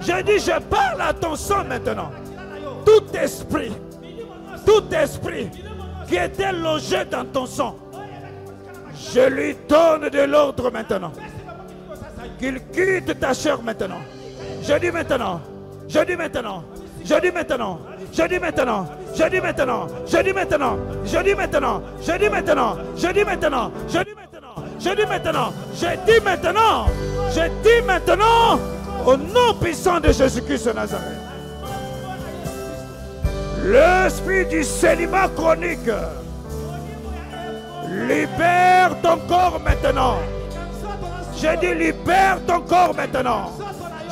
J'ai dit je parle à ton sang maintenant. Tout esprit qui était logé dans ton sang, je lui donne de l'ordre maintenant. Qu'il quitte ta chair maintenant. Je dis maintenant. Je dis maintenant. Je dis maintenant. Je dis maintenant. Je dis maintenant. Je dis maintenant. Je dis maintenant. Je dis maintenant. Je dis maintenant. Je dis maintenant. Je dis maintenant. Je dis maintenant. Je dis maintenant. Au nom puissant de Jésus-Christ de Nazareth. L'esprit du célibat chronique, libère ton corps maintenant. J'ai dit libère ton corps maintenant.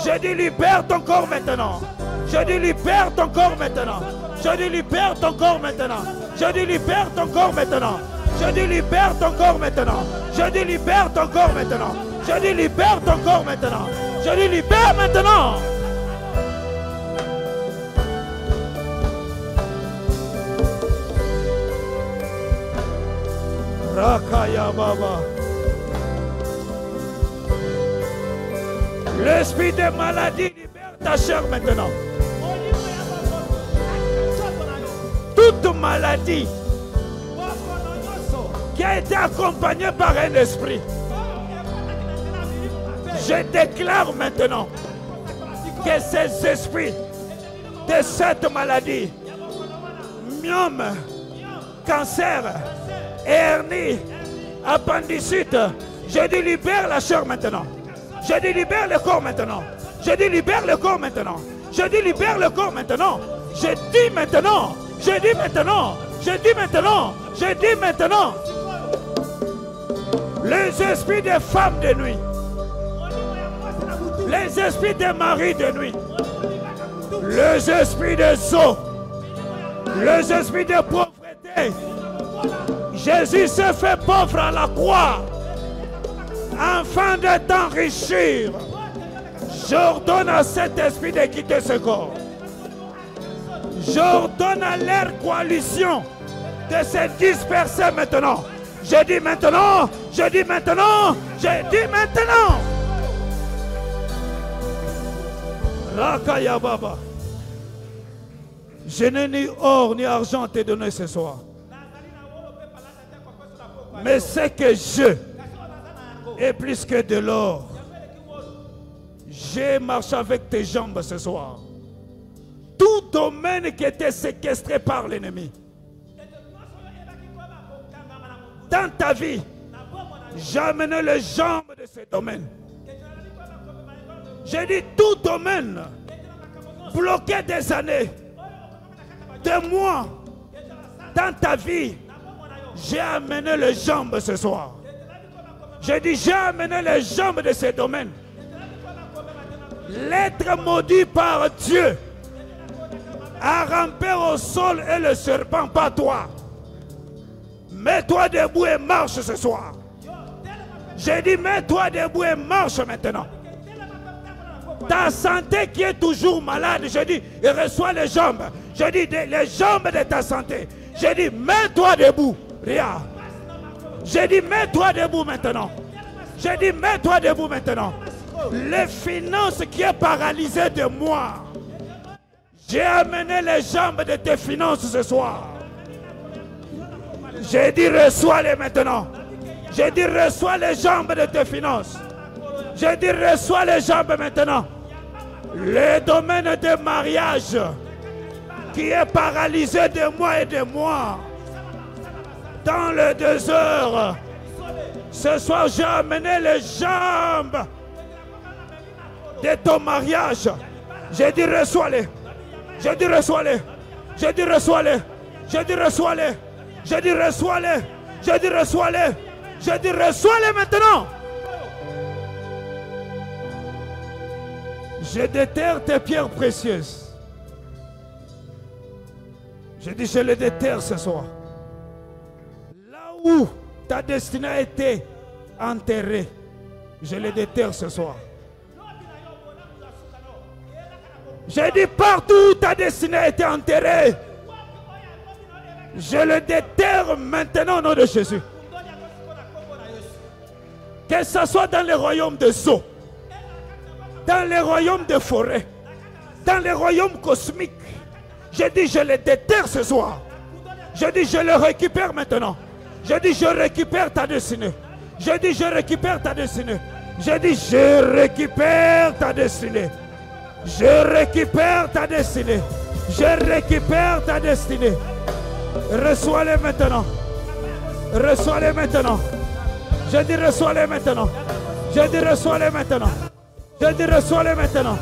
J'ai dit libère ton corps maintenant. J'ai dit libère ton corps maintenant. J'ai dit libère ton corps maintenant. J'ai dit libère ton corps maintenant. J'ai dit libère ton corps maintenant. J'ai dit libère ton corps maintenant. J'ai dit libère ton corps maintenant. J'ai dit libère maintenant. Rakaya Baba. L'esprit de maladie libère ta chair maintenant. Toute maladie qui a été accompagnée par un esprit, je déclare maintenant que ces esprits de cette maladie, myome, cancer, hernie, appendicite, je dis libère la chair maintenant. Je dis libère le corps maintenant. Je dis libère le corps maintenant. Je dis libère le corps maintenant. Je dis maintenant. Je dis maintenant. Je dis maintenant. Je dis maintenant. Les esprits des femmes de nuit. Les esprits des maris de nuit. Les esprits des eaux. Les esprits de pauvreté. Jésus s'est fait pauvre à la croix afin de t'enrichir. J'ordonne à cet esprit de quitter ce corps. J'ordonne à leur coalition de se disperser maintenant. Je dis maintenant, je dis maintenant, je dis maintenant. Rakaya Baba. Je n'ai ni or ni argent à te donner ce soir. Mais c'est que je est plus que de l'or. J'ai marché avec tes jambes ce soir. Tout domaine qui était séquestré par l'ennemi dans ta vie, j'ai amené les jambes de ce domaine. J'ai dit tout domaine bloqué des années, des mois dans ta vie. J'ai amené les jambes ce soir. J'ai dit, j'ai amené les jambes de ces domaines. L'être maudit par Dieu a rampé au sol et le serpent, pas toi. Mets-toi debout et marche ce soir. J'ai dit, mets-toi debout et marche maintenant. Ta santé qui est toujours malade, j'ai dit, reçois les jambes. J'ai dit, les jambes de ta santé. J'ai dit, mets-toi debout. Regarde. J'ai dit, mets-toi debout maintenant. J'ai dit, mets-toi debout maintenant. Les finances qui est paralysées de moi. J'ai amené les jambes de tes finances ce soir. J'ai dit, reçois-les maintenant. J'ai dit, reçois les jambes de tes finances. J'ai dit, reçois les jambes maintenant. Le domaine de mariage qui est paralysé de moi et de moi. Dans les 2 heures, ce soir, j'ai amené les jambes de ton mariage. J'ai dit, reçois-les. J'ai dit, reçois-les. J'ai dit, reçois-les. J'ai dit, reçois-les. J'ai dit, reçois-les. J'ai dit, reçois-les. J'ai dit, reçois-les maintenant. Je déterre tes pierres précieuses. Je dis, je les déterre ce soir. Là où ta destinée a été enterrée, je les déterre ce soir. J'ai dit, partout où ta destinée a été enterrée, je le déterre maintenant au nom de Jésus. Que ce soit dans les royaumes des eaux, dans les royaumes des forêts, dans les royaumes cosmiques. Je dis, je les déterre ce soir. Je dis, je les récupère maintenant. Je dis, je récupère ta destinée. Je dis, je récupère ta destinée. Je dis, je récupère ta destinée. Je récupère ta destinée. Je récupère ta destinée. Reçois-les maintenant. Reçois-les maintenant. Je dis, reçois-les maintenant. Je dis, reçois-les maintenant. Je dis, reçois-les maintenant.